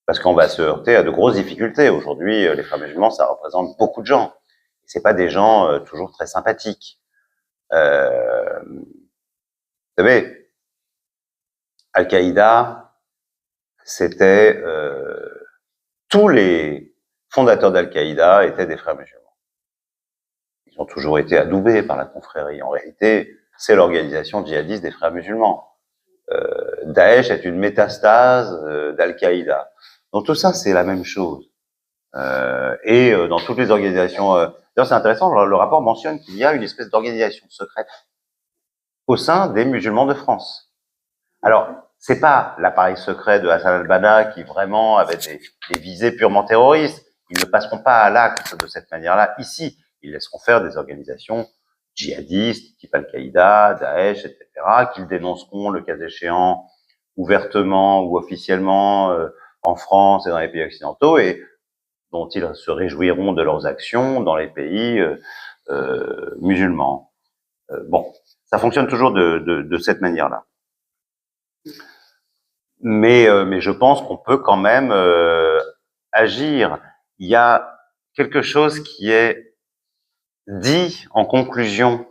parce qu'on va se heurter à de grosses difficultés. Aujourd'hui, les frères musulmans, ça représente beaucoup de gens. C'est pas des gens toujours très sympathiques. Vous savez, Al-Qaïda, c'était tous les fondateurs d'Al-Qaïda étaient des frères musulmans. Ils ont toujours été adoubés par la confrérie. En réalité, c'est l'organisation djihadiste des frères musulmans. Daesh est une métastase d'Al-Qaïda. Donc tout ça, c'est la même chose. Et dans toutes les organisations... D'ailleurs, c'est intéressant, le rapport mentionne qu'il y a une espèce d'organisation secrète au sein des musulmans de France. Alors, c'est pas l'appareil secret de Hassan al-Banna qui vraiment avait des visées purement terroristes. Ils ne passeront pas à l'acte de cette manière-là ici. Ils laisseront faire des organisations djihadistes, type Al-Qaïda, Daesh, etc., qu'ils dénonceront, le cas échéant, ouvertement ou officiellement en France et dans les pays occidentaux, et dont ils se réjouiront de leurs actions dans les pays musulmans. Bon, ça fonctionne toujours de cette manière-là. Mais je pense qu'on peut quand même agir. Il y a quelque chose qui est dit en conclusion.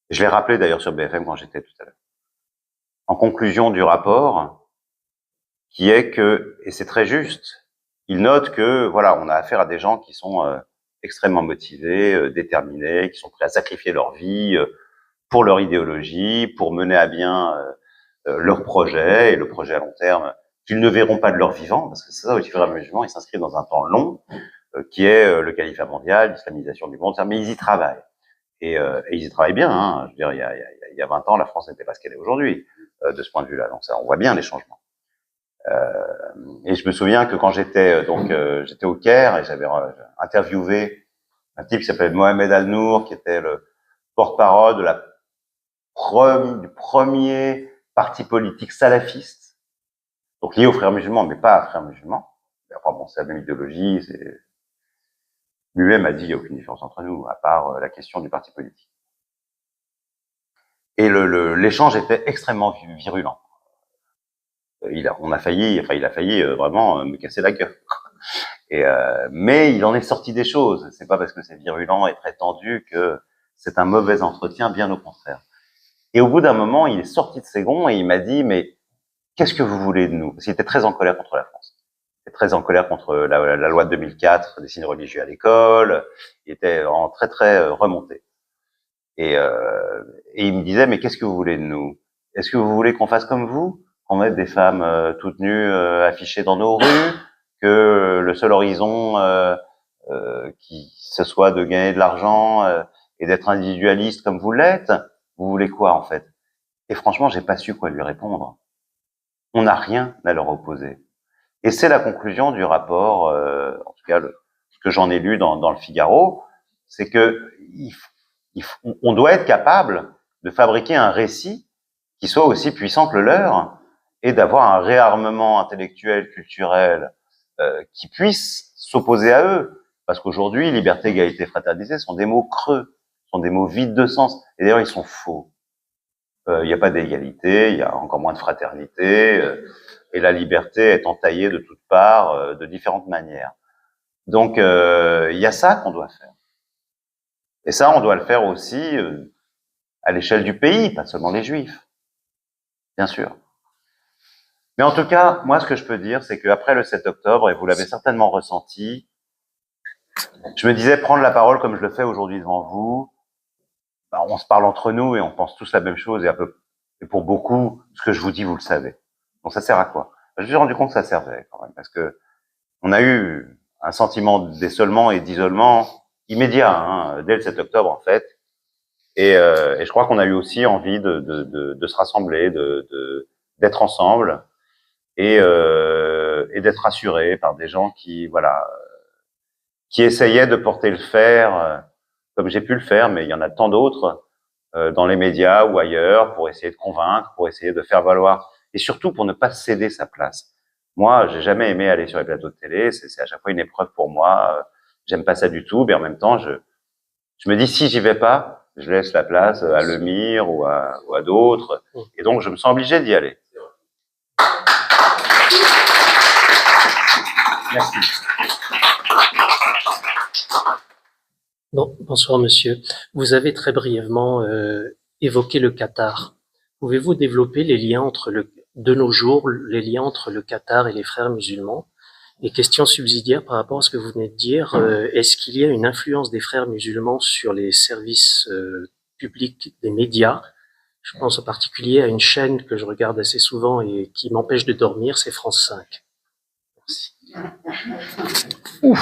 Je l'ai rappelé d'ailleurs sur BFM quand j'étais tout à l'heure. En conclusion du rapport, qui est que, et c'est très juste, il note que voilà, on a affaire à des gens qui sont extrêmement motivés, déterminés, qui sont prêts à sacrifier leur vie pour leur idéologie, pour mener à bien leur projet, et le projet à long terme, qu'ils ne verront pas de leur vivant, parce que c'est ça aussi, les frères musulmans, ils s'inscrivent dans un temps long, qui est le califat mondial, l'islamisation du monde, mais ils y travaillent. Et ils y travaillent bien, hein. Je veux dire, il y a 20 ans, la France n'était pas ce qu'elle est aujourd'hui, de ce point de vue-là. Donc ça, on voit bien les changements. Et je me souviens que quand j'étais j'étais au Caire et j'avais interviewé un type qui s'appelait Mohamed Al-Nour, qui était le porte-parole du premier parti politique salafiste, donc lié aux frères musulmans, mais pas à frères musulmans. Enfin bon, c'est la même idéologie. Lui-même a dit il n'y a aucune différence entre nous, à part la question du parti politique. Et l'échange était extrêmement virulent. Il a failli vraiment me casser la gueule. Mais il en est sorti des choses. C'est pas parce que c'est virulent et très tendu que c'est un mauvais entretien, bien au contraire. Et au bout d'un moment, il est sorti de ses gonds et il m'a dit, mais qu'est-ce que vous voulez de nous? Parce qu'il était très en colère contre la France. Il était très en colère contre la loi de 2004 des signes religieux à l'école. Il était en très remonté. Et il me disait, mais qu'est-ce que vous voulez de nous? Est-ce que vous voulez qu'on fasse comme vous? Qu'on mette des femmes toutes nues affichées dans nos rues? Que le seul horizon qui ce soit de gagner de l'argent et d'être individualiste comme vous l'êtes? Vous voulez quoi en fait? Et franchement, j'ai pas su quoi lui répondre. On n'a rien à leur opposer. Et c'est la conclusion du rapport, en tout cas ce que j'en ai lu dans le Figaro, c'est que on doit être capable de fabriquer un récit qui soit aussi puissant que le leur et d'avoir un réarmement intellectuel, culturel qui puisse s'opposer à eux. Parce qu'aujourd'hui, liberté, égalité, fraternité sont des mots creux, sont des mots vides de sens. Et d'ailleurs, ils sont faux. Il n'y a pas d'égalité, il y a encore moins de fraternité, et la liberté est entaillée de toutes parts, de différentes manières. Donc, il y a ça qu'on doit faire. Et ça, on doit le faire aussi à l'échelle du pays, pas seulement les Juifs, bien sûr. Mais en tout cas, moi, ce que je peux dire, c'est qu'après le 7 octobre, et vous l'avez certainement ressenti, je me disais prendre la parole comme je le fais aujourd'hui devant vous. Bah, on se parle entre nous et on pense tous la même chose, et pour beaucoup, ce que je vous dis, vous le savez. Donc ça sert à quoi? Je me suis rendu compte que ça servait quand même, parce que on a eu un sentiment d'essolement et d'isolement immédiat dès le 7 octobre en fait. Et je crois qu'on a eu aussi envie de se rassembler, d'être ensemble et d'être rassurés par des gens qui essayaient de porter le fer comme j'ai pu le faire, mais il y en a tant d'autres dans les médias ou ailleurs pour essayer de convaincre, pour essayer de faire valoir et surtout pour ne pas céder sa place. Moi, j'ai jamais aimé aller sur les plateaux de télé, c'est à chaque fois une épreuve pour moi. J'aime pas ça du tout, mais en même temps, je me dis si j'y vais pas, je laisse la place à Lemire ou à d'autres, et donc je me sens obligé d'y aller. Merci. Bon, bonsoir monsieur. Vous avez très brièvement évoqué le Qatar. Pouvez-vous développer les liens de nos jours, les liens entre le Qatar et les frères musulmans? Et question subsidiaire par rapport à ce que vous venez de dire, est-ce qu'il y a une influence des frères musulmans sur les services publics des médias? Je pense en particulier à une chaîne que je regarde assez souvent et qui m'empêche de dormir, c'est France 5. Merci. Ouf.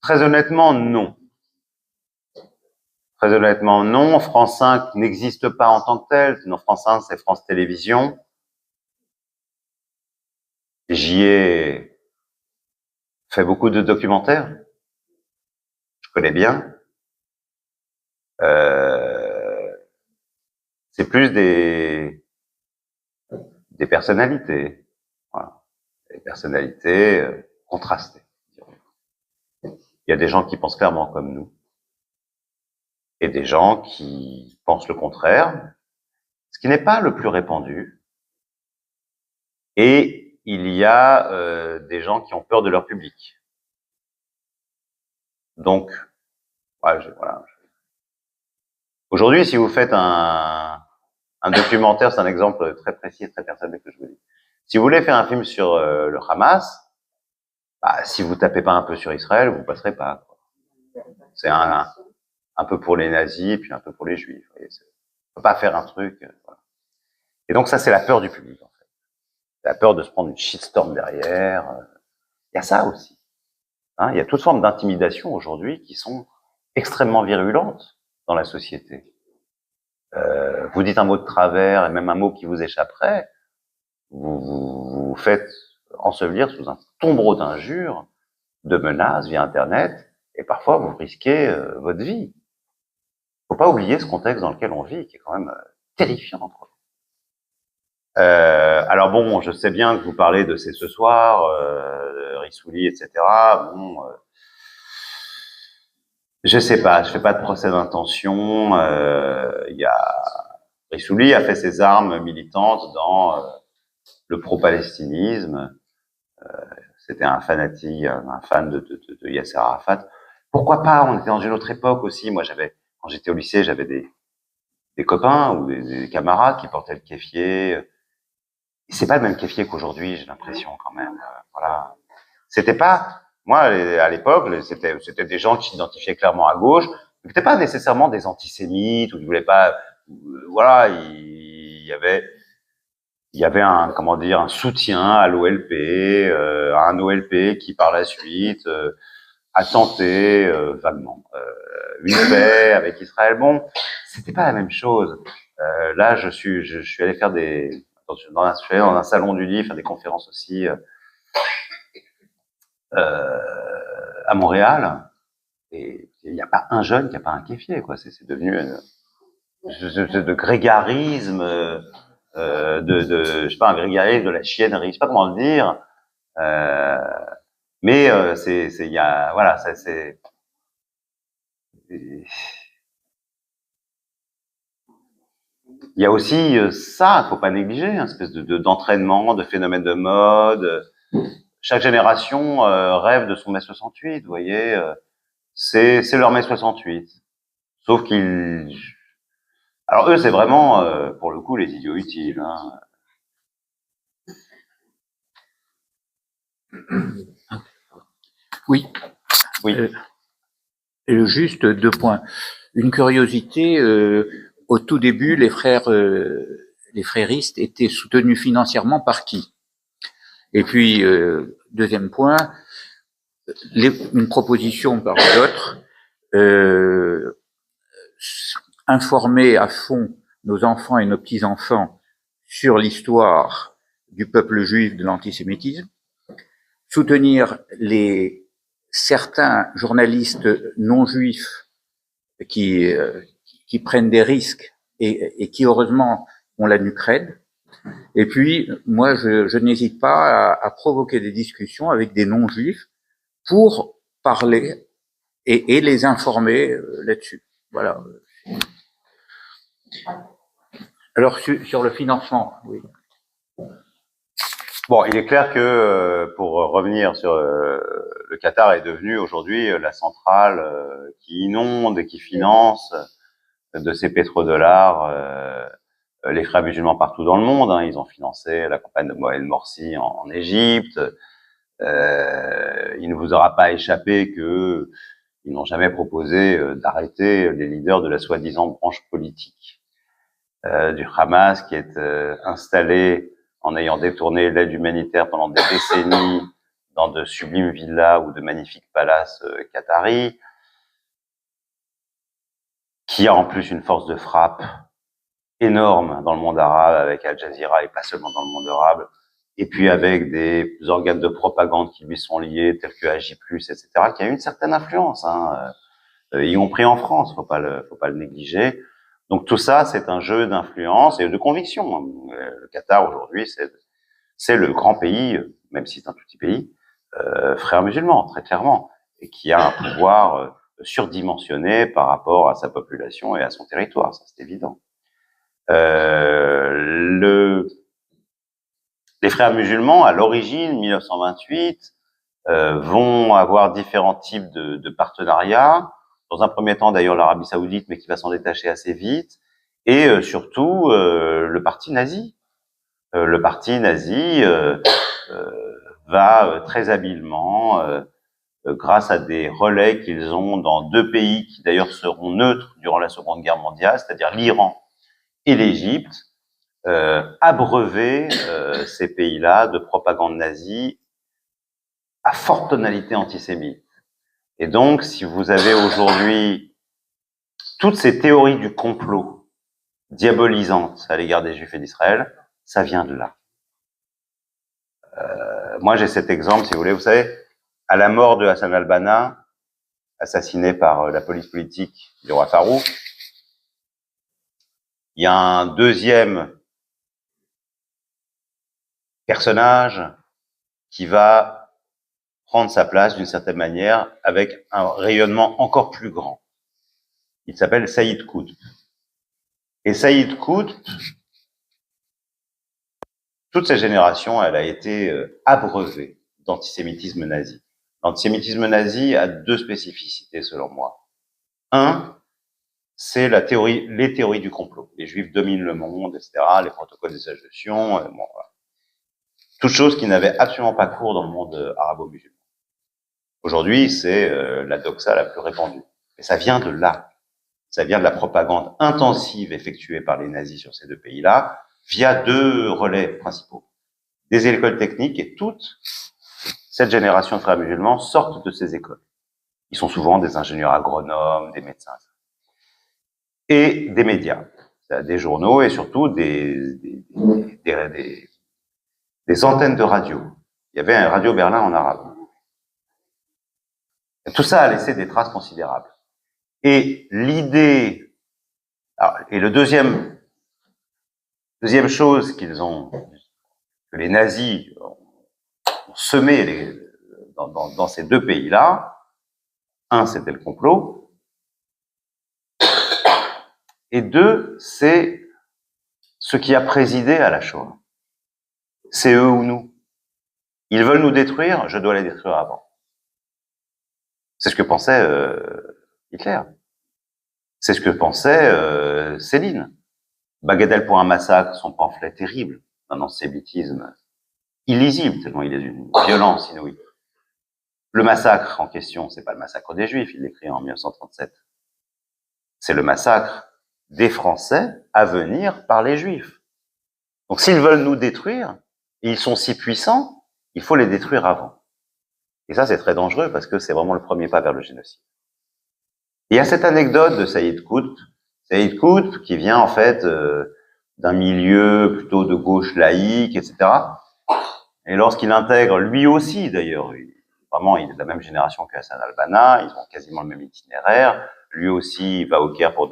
Très honnêtement, non. Très honnêtement, non. France 5 n'existe pas en tant que tel. Non, France 5, c'est France Télévisions. J'y ai fait beaucoup de documentaires. Je connais bien. C'est plus des personnalités. Voilà. Des personnalités contrastées. Il y a des gens qui pensent clairement comme nous. Et des gens qui pensent le contraire, ce qui n'est pas le plus répandu. Et il y a des gens qui ont peur de leur public. Donc, voilà. Aujourd'hui, si vous faites un documentaire, c'est un exemple très précis et très personnel que je vous dis. Si vous voulez faire un film sur le Hamas, bah, si vous tapez pas un peu sur Israël, vous passerez pas. C'est un peu pour les nazis, puis un peu pour les juifs. Vous voyez, on peut pas faire un truc. Voilà. Et donc ça, c'est la peur du public, en fait. C'est la peur de se prendre une shitstorm derrière. Il y a ça aussi. Il y a toutes formes d'intimidation aujourd'hui qui sont extrêmement virulentes dans la société. Vous dites un mot de travers et même un mot qui vous échapperait, vous faites ensevelir sous un tombereau d'injures, de menaces via Internet, et parfois vous risquez votre vie. Faut pas oublier ce contexte dans lequel on vit, qui est quand même terrifiant. Alors bon, je sais bien que vous parlez de C'est ce soir, Rissouli, etc. Bon, je sais pas, je fais pas de procès d'intention. Rissouli a fait ses armes militantes dans le pro-palestinisme. C'était un fanatique, un fan de Yasser Arafat. Pourquoi pas? On était dans une autre époque aussi. Moi, quand j'étais au lycée, j'avais des copains ou des camarades qui portaient le kéfier. Et c'est pas le même kéfier qu'aujourd'hui, j'ai l'impression quand même. Voilà. C'était pas, moi, à l'époque, c'était des gens qui s'identifiaient clairement à gauche, mais qui n'étaient pas nécessairement des antisémites ou qui voulaient pas, voilà, il y avait un, comment dire, un soutien à l'OLP, à un OLP qui par la suite a tenté vaguement une paix avec Israël. Bon, c'était pas la même chose. Là, je suis allé faire je suis allé dans un salon du livre, faire des conférences aussi à Montréal, et il n'y a pas un jeune qui n'a pas un kéfier, quoi. C'est devenu de grégarisme, je sais pas, un grégarisme de la chiennerie, je sais pas comment le dire. Mais il y a, voilà, il y a aussi ça, faut pas négliger, une espèce d'entraînement, de phénomène de mode. Chaque génération rêve de son mai 68, vous voyez. C'est leur mai 68. Sauf qu'ils... Alors eux, c'est vraiment, pour le coup, les idiots utiles. Hein. Oui. Oui. Juste 2 points. Une curiosité, au tout début, les fréristes étaient soutenus financièrement par qui? Et puis, deuxième point, une proposition par d'autres, informer à fond nos enfants et nos petits-enfants sur l'histoire du peuple juif, de l'antisémitisme, soutenir certains journalistes non juifs qui prennent des risques et qui heureusement ont la nuque raide. Et puis moi je n'hésite pas à provoquer des discussions avec des non juifs pour parler et les informer là-dessus. Voilà. Alors sur le financement, oui. Bon, il est clair que, pour revenir sur le Qatar est devenu aujourd'hui la centrale qui inonde et qui finance de ses pétrodollars les frères musulmans partout dans le monde. Hein. Ils ont financé la campagne de Mohamed Morsi en Égypte. Il ne vous aura pas échappé que ils n'ont jamais proposé d'arrêter les leaders de la soi-disant branche politique du Hamas qui est installée en ayant détourné l'aide humanitaire pendant des décennies dans de sublimes villas ou de magnifiques palaces qataris, qui a en plus une force de frappe énorme dans le monde arabe avec Al Jazeera et pas seulement dans le monde arabe, et puis avec des organes de propagande qui lui sont liés, tels que AJ+, etc., qui a une certaine influence, hein, y compris en France, faut pas le négliger. Donc tout ça, c'est un jeu d'influence et de conviction. Le Qatar aujourd'hui, c'est le grand pays, même si c'est un tout petit pays, frère musulman, très clairement, et qui a un pouvoir surdimensionné par rapport à sa population et à son territoire, ça c'est évident. Les frères musulmans, à l'origine, 1928, vont avoir différents types de partenariats. Dans un premier temps, d'ailleurs, l'Arabie Saoudite, mais qui va s'en détacher assez vite. Et surtout, le parti nazi. Le parti nazi va très habilement, grâce à des relais qu'ils ont dans 2 pays qui d'ailleurs seront neutres durant la Seconde Guerre mondiale, c'est-à-dire l'Iran et l'Égypte, abreuver ces pays-là de propagande nazie à forte tonalité antisémite. Et donc, si vous avez aujourd'hui toutes ces théories du complot diabolisantes à l'égard des Juifs et d'Israël, ça vient de là. Moi, j'ai cet exemple, si vous voulez, vous savez, à la mort de Hassan al-Banna, assassiné par la police politique du roi Farouk, il y a un deuxième personnage qui va prendre sa place d'une certaine manière avec un rayonnement encore plus grand. Il s'appelle Saïd Qutb. Et Saïd Qutb, toute sa génération, elle a été abreuvée d'antisémitisme nazi. L'antisémitisme nazi a deux spécificités, selon moi. Un, c'est les théories du complot. Les Juifs dominent le monde, etc., les protocoles des sages de Sion, bon, voilà. Toutes choses qui n'avaient absolument pas cours dans le monde arabo-musulman. Aujourd'hui, c'est la doxa la plus répandue. Et ça vient de là. Ça vient de la propagande intensive effectuée par les nazis sur ces deux pays-là, via deux relais principaux. Des écoles techniques, et toute cette génération de frères musulmans sortent de ces écoles. Ils sont souvent des ingénieurs agronomes, des médecins. Et des médias, des journaux et surtout des antennes de radio. Il y avait un Radio Berlin en arabe. Et tout ça a laissé des traces considérables. Et l'idée, et le deuxième chose que les nazis ont semé dans ces deux pays-là, un, c'était le complot, et deux, c'est ce qui a présidé à la Shoah. C'est eux ou nous. Ils veulent nous détruire, je dois les détruire avant. C'est ce que pensait Hitler. C'est ce que pensait Céline. Bagatelle pour un massacre, son pamphlet terrible, d'un antisémitisme illisible, tellement il est d'une violence inouïe. Le massacre en question, c'est pas le massacre des Juifs, il l'écrit en 1937. C'est le massacre des Français à venir par les Juifs. Donc s'ils veulent nous détruire, et ils sont si puissants, il faut les détruire avant. Et ça, c'est très dangereux parce que c'est vraiment le premier pas vers le génocide. Et il y a cette anecdote de Saïd Qutb qui vient en fait d'un milieu plutôt de gauche laïque, etc. Et lorsqu'il intègre, lui aussi d'ailleurs, vraiment il est de la même génération qu'Hassan al-Banna, ils ont quasiment le même itinéraire, lui aussi il va au Caire pour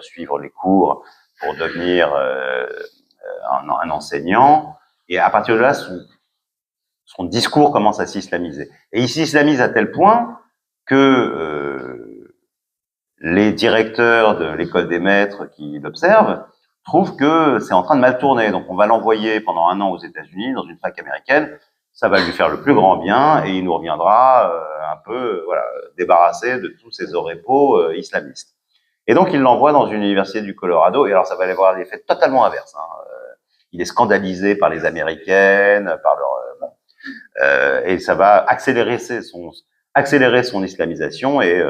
suivre les cours, pour devenir un enseignant, et à partir de là, son discours commence à s'islamiser. Et il s'islamise à tel point que les directeurs de l'école des maîtres qui l'observent trouvent que c'est en train de mal tourner. Donc on va l'envoyer pendant 1 an aux États-Unis, dans une fac américaine, ça va lui faire le plus grand bien, et il nous reviendra un peu débarrassé de tous ces orépos islamistes. Et donc il l'envoie dans une université du Colorado, et alors ça va aller avoir l'effet totalement inverse. Il est scandalisé par les Américaines, par et ça va accélérer son islamisation et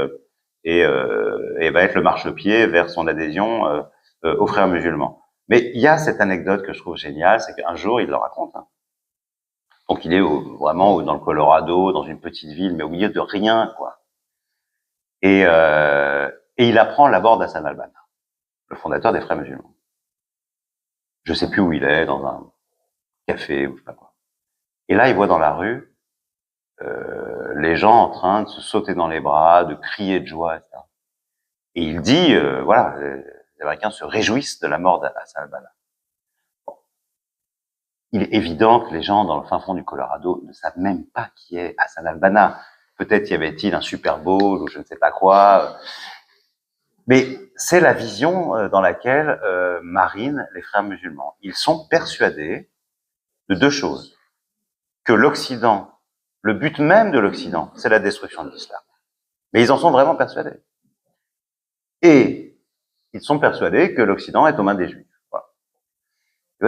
va être le marchepied vers son adhésion aux frères musulmans. Mais il y a cette anecdote que je trouve géniale, c'est qu'un jour, il le raconte. Donc il est vraiment dans le Colorado, dans une petite ville, mais au milieu de rien, quoi. Et il apprend la mort d'Hassan al-Banna, le fondateur des frères musulmans. Je sais plus où il est, dans un café ou je sais pas quoi. Et là, il voit dans la rue les gens en train de se sauter dans les bras, de crier de joie, etc. Et il dit, les Américains se réjouissent de la mort d'Hassan al-Banna. Bon. Il est évident que les gens dans le fin fond du Colorado ne savent même pas qui est Hassan al-Banna. Peut-être y avait-il un Super Bowl ou je ne sais pas quoi. Mais c'est la vision dans laquelle marinent les frères musulmans. Ils sont persuadés de deux choses. Que l'Occident, le but même de l'Occident, c'est la destruction de l'islam. Mais ils en sont vraiment persuadés. Et ils sont persuadés que l'Occident est aux mains des Juifs. Voilà.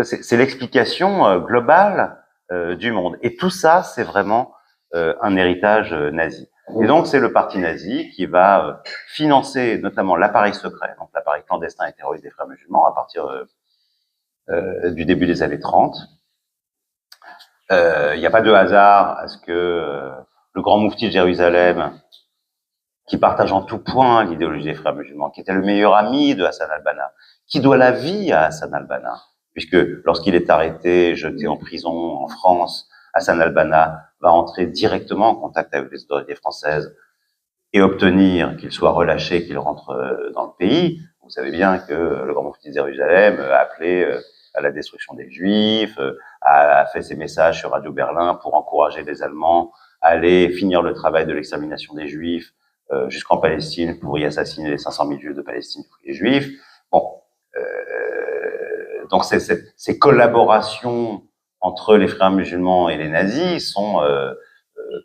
C'est l'explication globale du monde. Et tout ça, c'est vraiment un héritage nazi. Et donc, c'est le parti nazi qui va financer notamment l'appareil secret, donc l'appareil clandestin et terroriste des frères musulmans, à partir du début des années 30. Il n'y a pas de hasard à ce que le grand moufti de Jérusalem, qui partage en tout point l'idéologie des frères musulmans, qui était le meilleur ami de Hassan al-Banna, qui doit la vie à Hassan al-Banna, puisque lorsqu'il est arrêté, jeté en prison en France, Hassan al-Banna va entrer directement en contact avec les autorités françaises et obtenir qu'il soit relâché, qu'il rentre dans le pays. Vous savez bien que le grand moufti de Jérusalem a appelé à la destruction des Juifs, a fait ses messages sur Radio Berlin pour encourager les Allemands à aller finir le travail de l'extermination des Juifs jusqu'en Palestine pour y assassiner les 500 000 Juifs de Palestine, les Juifs. Bon, donc ces collaborations entre les frères musulmans et les nazis sont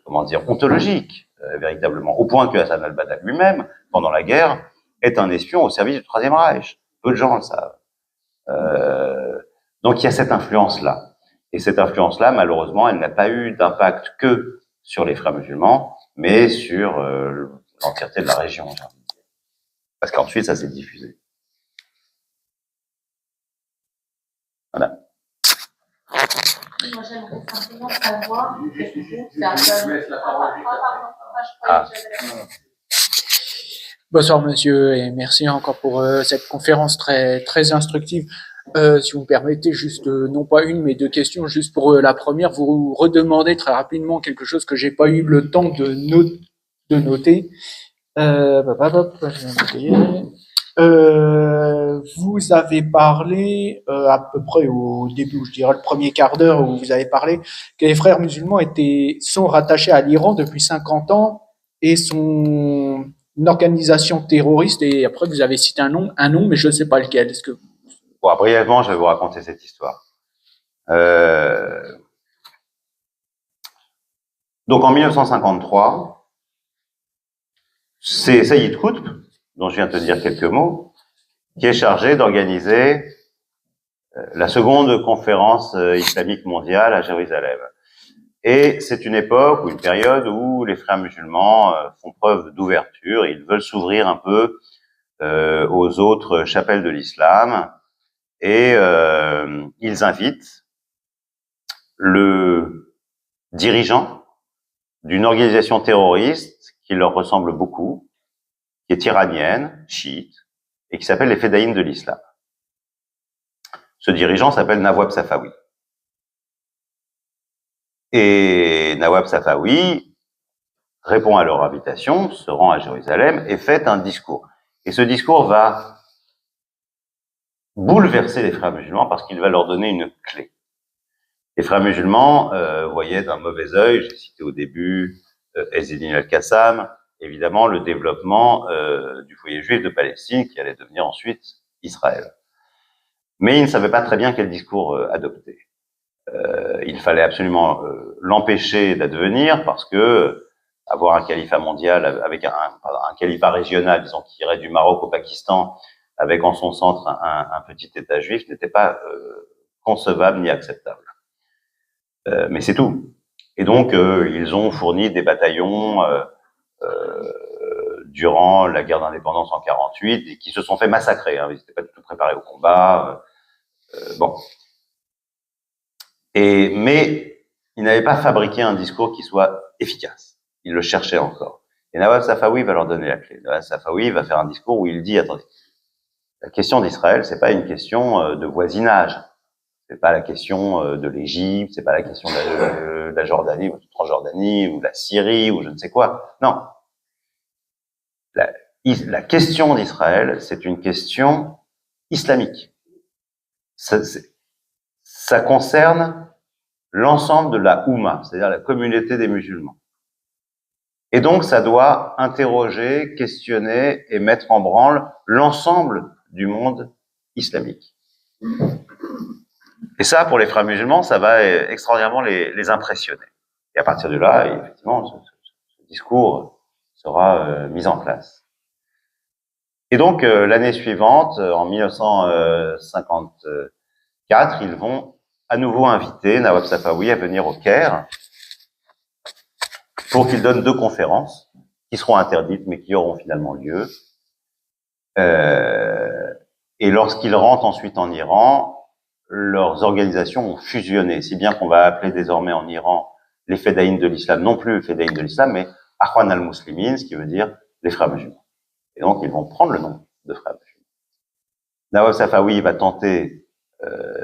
comment dire, ontologique, véritablement, au point que Hassan al-Banna lui-même, pendant la guerre, est un espion au service du Troisième Reich. Peu de gens le savent. Donc il y a cette influence-là. Et cette influence-là, malheureusement, elle n'a pas eu d'impact que sur les frères musulmans, mais sur l'entièreté de la région. Parce qu'ensuite, ça s'est diffusé. Voilà. Moi, j'aimerais simplement savoir. Bonsoir monsieur et merci encore pour cette conférence très instructive. Si vous me permettez, juste non pas une mais deux questions. Juste pour la première, vous redemandez très rapidement quelque chose que j'ai pas eu le temps de noter. Vous avez parlé à peu près au début, je dirais le premier quart d'heure où vous avez parlé que les frères musulmans sont rattachés à l'Iran depuis 50 ans et sont une organisation terroriste, et après vous avez cité un nom, mais je ne sais pas lequel. Est-ce que... Bon, brièvement, je vais vous raconter cette histoire. Donc en 1953, c'est Sayyid Qutb, dont je viens de te dire quelques mots, qui est chargé d'organiser la seconde conférence islamique mondiale à Jérusalem. Et c'est une époque ou une période où les frères musulmans font preuve d'ouverture, ils veulent s'ouvrir un peu aux autres chapelles de l'islam, et ils invitent le dirigeant d'une organisation terroriste qui leur ressemble beaucoup, qui est iranienne, chiite, et qui s'appelle les Fédaïns de l'islam. Ce dirigeant s'appelle Nawab Safawi. Et Nawab Safawi répond à leur invitation, se rend à Jérusalem et fait un discours. Et ce discours va bouleverser les frères musulmans parce qu'il va leur donner une clé. Les frères musulmans voyaient d'un mauvais œil, j'ai cité au début Ezzedine al-Qassam, évidemment le développement du foyer juif de Palestine qui allait devenir ensuite Israël. Mais ils ne savaient pas très bien quel discours adopter. Il fallait absolument l'empêcher d'advenir parce que avoir un califat mondial avec un califat régional, disons, qui irait du Maroc au Pakistan, avec en son centre un petit État juif, n'était pas concevable ni acceptable. Mais c'est tout. Et donc, ils ont fourni des bataillons durant la guerre d'indépendance en 48 et qui se sont fait massacrer. Hein. Ils n'étaient pas du tout préparés au combat. Bon. Mais ils n'avaient pas fabriqué un discours qui soit efficace. Ils le cherchaient encore. Et Nawab Safawi va leur donner la clé. Nawab Safawi va faire un discours où il dit, attendez, la question d'Israël, c'est pas une question de voisinage. C'est pas la question de l'Égypte, c'est pas la question de la Jordanie ou de Transjordanie ou de la Syrie ou je ne sais quoi. Non. La question d'Israël, c'est une question islamique. Ça concerne l'ensemble de la Oumma, c'est-à-dire la communauté des musulmans. Et donc, ça doit interroger, questionner et mettre en branle l'ensemble du monde islamique. Et ça, pour les frères musulmans, ça va extraordinairement les impressionner. Et à partir de là, effectivement, ce discours sera mis en place. Et donc, l'année suivante, en 1954, ils vont à nouveau inviter Nawab Safawi à venir au Caire pour qu'il donne 2 conférences qui seront interdites, mais qui auront finalement lieu. Et lorsqu'ils rentrent ensuite en Iran, leurs organisations ont fusionné, si bien qu'on va appeler désormais en Iran les Fédaïns de l'islam, non plus les Fédaïns de l'islam, mais Akhwan al-Muslimin, ce qui veut dire les frères musulmans. Et donc, ils vont prendre le nom de frères musulmans. Nawab Safawi va tenter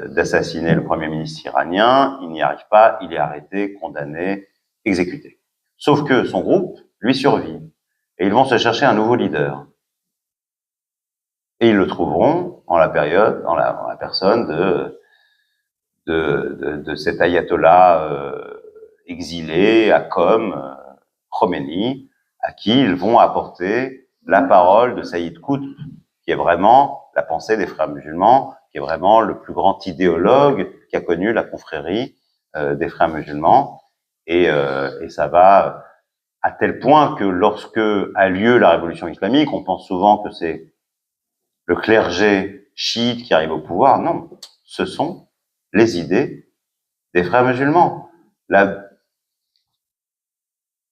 d'assassiner le premier ministre iranien, il n'y arrive pas, il est arrêté, condamné, exécuté. Sauf que son groupe, lui, survit. Et ils vont se chercher un nouveau leader. Et ils le trouveront en la personne de cet ayatollah exilé à Qom, Khomeini, à qui ils vont apporter la parole de Sayyid Qutb, qui est vraiment la pensée des frères musulmans, qui est vraiment le plus grand idéologue qui a connu la confrérie des frères musulmans. et ça va à tel point que lorsque a lieu la révolution islamique, on pense souvent que c'est le clergé chiite qui arrive au pouvoir. Non, ce sont les idées des frères musulmans.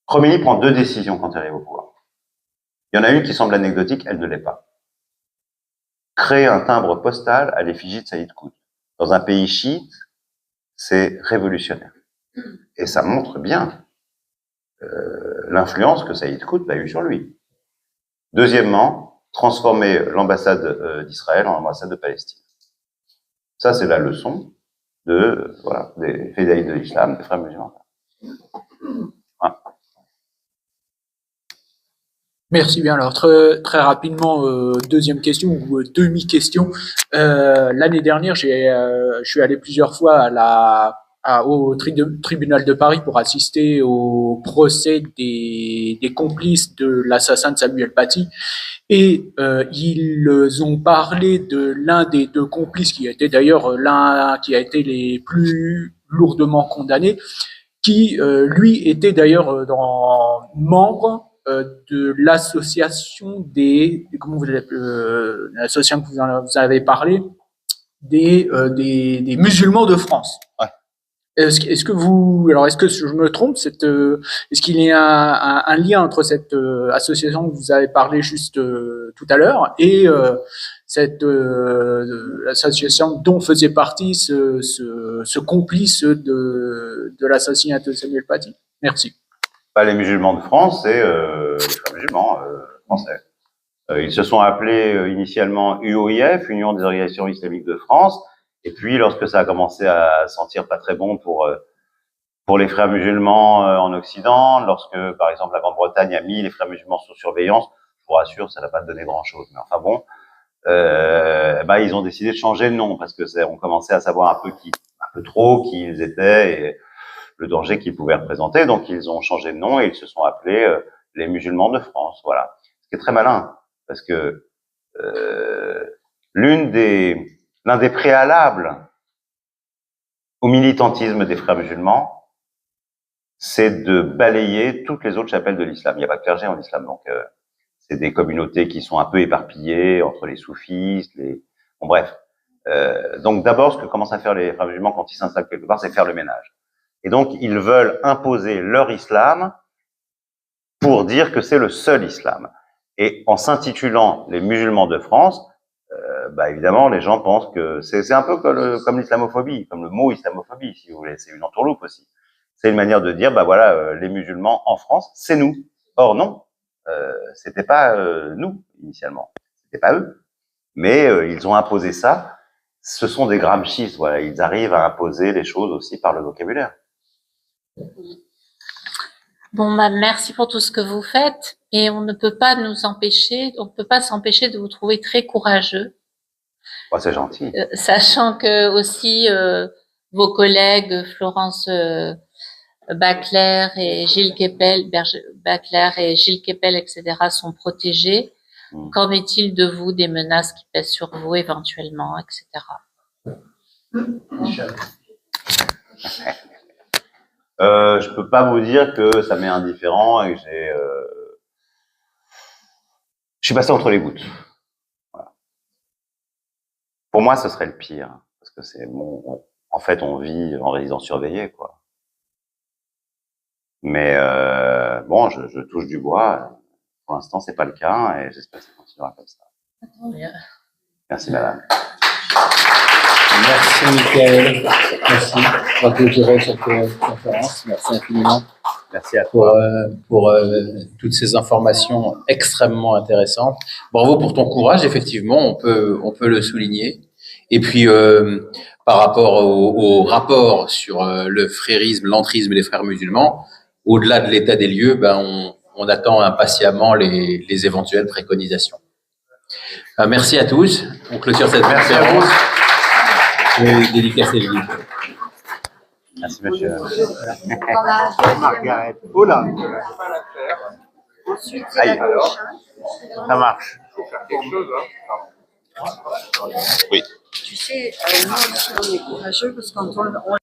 Khomeini prend 2 décisions quand il arrive au pouvoir. Il y en a une qui semble anecdotique, elle ne l'est pas. Créer un timbre postal à l'effigie de Saïd Qutb. Dans un pays chiite, c'est révolutionnaire. Et ça montre bien l'influence que Saïd Qutb a eue sur lui. Deuxièmement, transformer l'ambassade d'Israël en ambassade de Palestine. Ça, c'est la leçon des fédérations de l'islam, des frères musulmans. Voilà. Merci bien. Alors très rapidement, deuxième question ou demi-question. L'année dernière, je suis allé plusieurs fois au tribunal de Paris pour assister au procès des complices de l'assassin de Samuel Paty. Et ils ont parlé de l'un des 2 complices qui était d'ailleurs l'un qui a été les plus lourdement condamnés, qui lui était d'ailleurs membre de l'association l'association que vous avez parlé des musulmans de France. Ouais. Est-ce que je me trompe, est-ce qu'il y a un lien entre cette association que vous avez parlé juste tout à l'heure et cette association dont faisait partie ce complice de l'assassinat de Samuel Paty? Merci. Les musulmans de France, c'est les frères musulmans français. Ils se sont appelés initialement UOIF, Union des organisations islamiques de France, et puis lorsque ça a commencé à sentir pas très bon pour les frères musulmans en Occident, lorsque par exemple la Grande-Bretagne a mis les frères musulmans sous surveillance, je vous rassure, ça n'a pas donné grand-chose, mais enfin bon, ils ont décidé de changer de nom parce que on commençait à savoir un peu trop qui ils étaient et le danger qu'ils pouvaient représenter, donc ils ont changé de nom et ils se sont appelés les musulmans de France, voilà. Ce qui est très malin, parce que l'un des préalables au militantisme des frères musulmans, c'est de balayer toutes les autres chapelles de l'islam. Il n'y a pas de clergé en islam, donc c'est des communautés qui sont un peu éparpillées entre les soufistes, bon bref. Donc d'abord, ce que commencent à faire les frères musulmans quand ils s'installent quelque part, c'est faire le ménage. Et donc, ils veulent imposer leur islam pour dire que c'est le seul islam. Et en s'intitulant les musulmans de France, évidemment, les gens pensent que c'est un peu comme l'islamophobie, comme le mot islamophobie, si vous voulez. C'est une entourloupe aussi. C'est une manière de dire, les musulmans en France, c'est nous. Or, non. C'était pas nous, initialement. C'était pas eux. Mais ils ont imposé ça. Ce sont des gramscistes, voilà. Ils arrivent à imposer les choses aussi par le vocabulaire. Bon, merci pour tout ce que vous faites, et on ne peut pas s'empêcher de vous trouver très courageux. C'est gentil. Sachant que aussi vos collègues Florence Bacler et Gilles Kepel, etc. sont protégés. Qu'en est-il de vous, des menaces qui pèsent sur vous éventuellement, etc. Je peux pas vous dire que ça m'est indifférent et que je suis passé entre les gouttes. Voilà. Pour moi, ce serait le pire, parce que en fait, on vit en résidence surveillée, quoi. Mais je touche du bois. Pour l'instant, c'est pas le cas et j'espère que ça continuera comme ça. Merci, madame. Merci, Michael. Merci. On va clôturer cette conférence. Merci infiniment. Merci à toi. Pour toutes ces informations extrêmement intéressantes. Bravo pour ton courage, effectivement, on peut le souligner. Et puis, par rapport au rapport sur le frérisme, l'entrisme des frères musulmans, au-delà de l'état des lieux, on attend impatiemment les éventuelles préconisations. Merci à tous. On clôture cette conférence. Dédicace et le livre. Merci, monsieur. Margaret. Oh là. Aïe, alors. Ça marche. Oui. Tu sais, nous aussi, on est courageux parce que quand on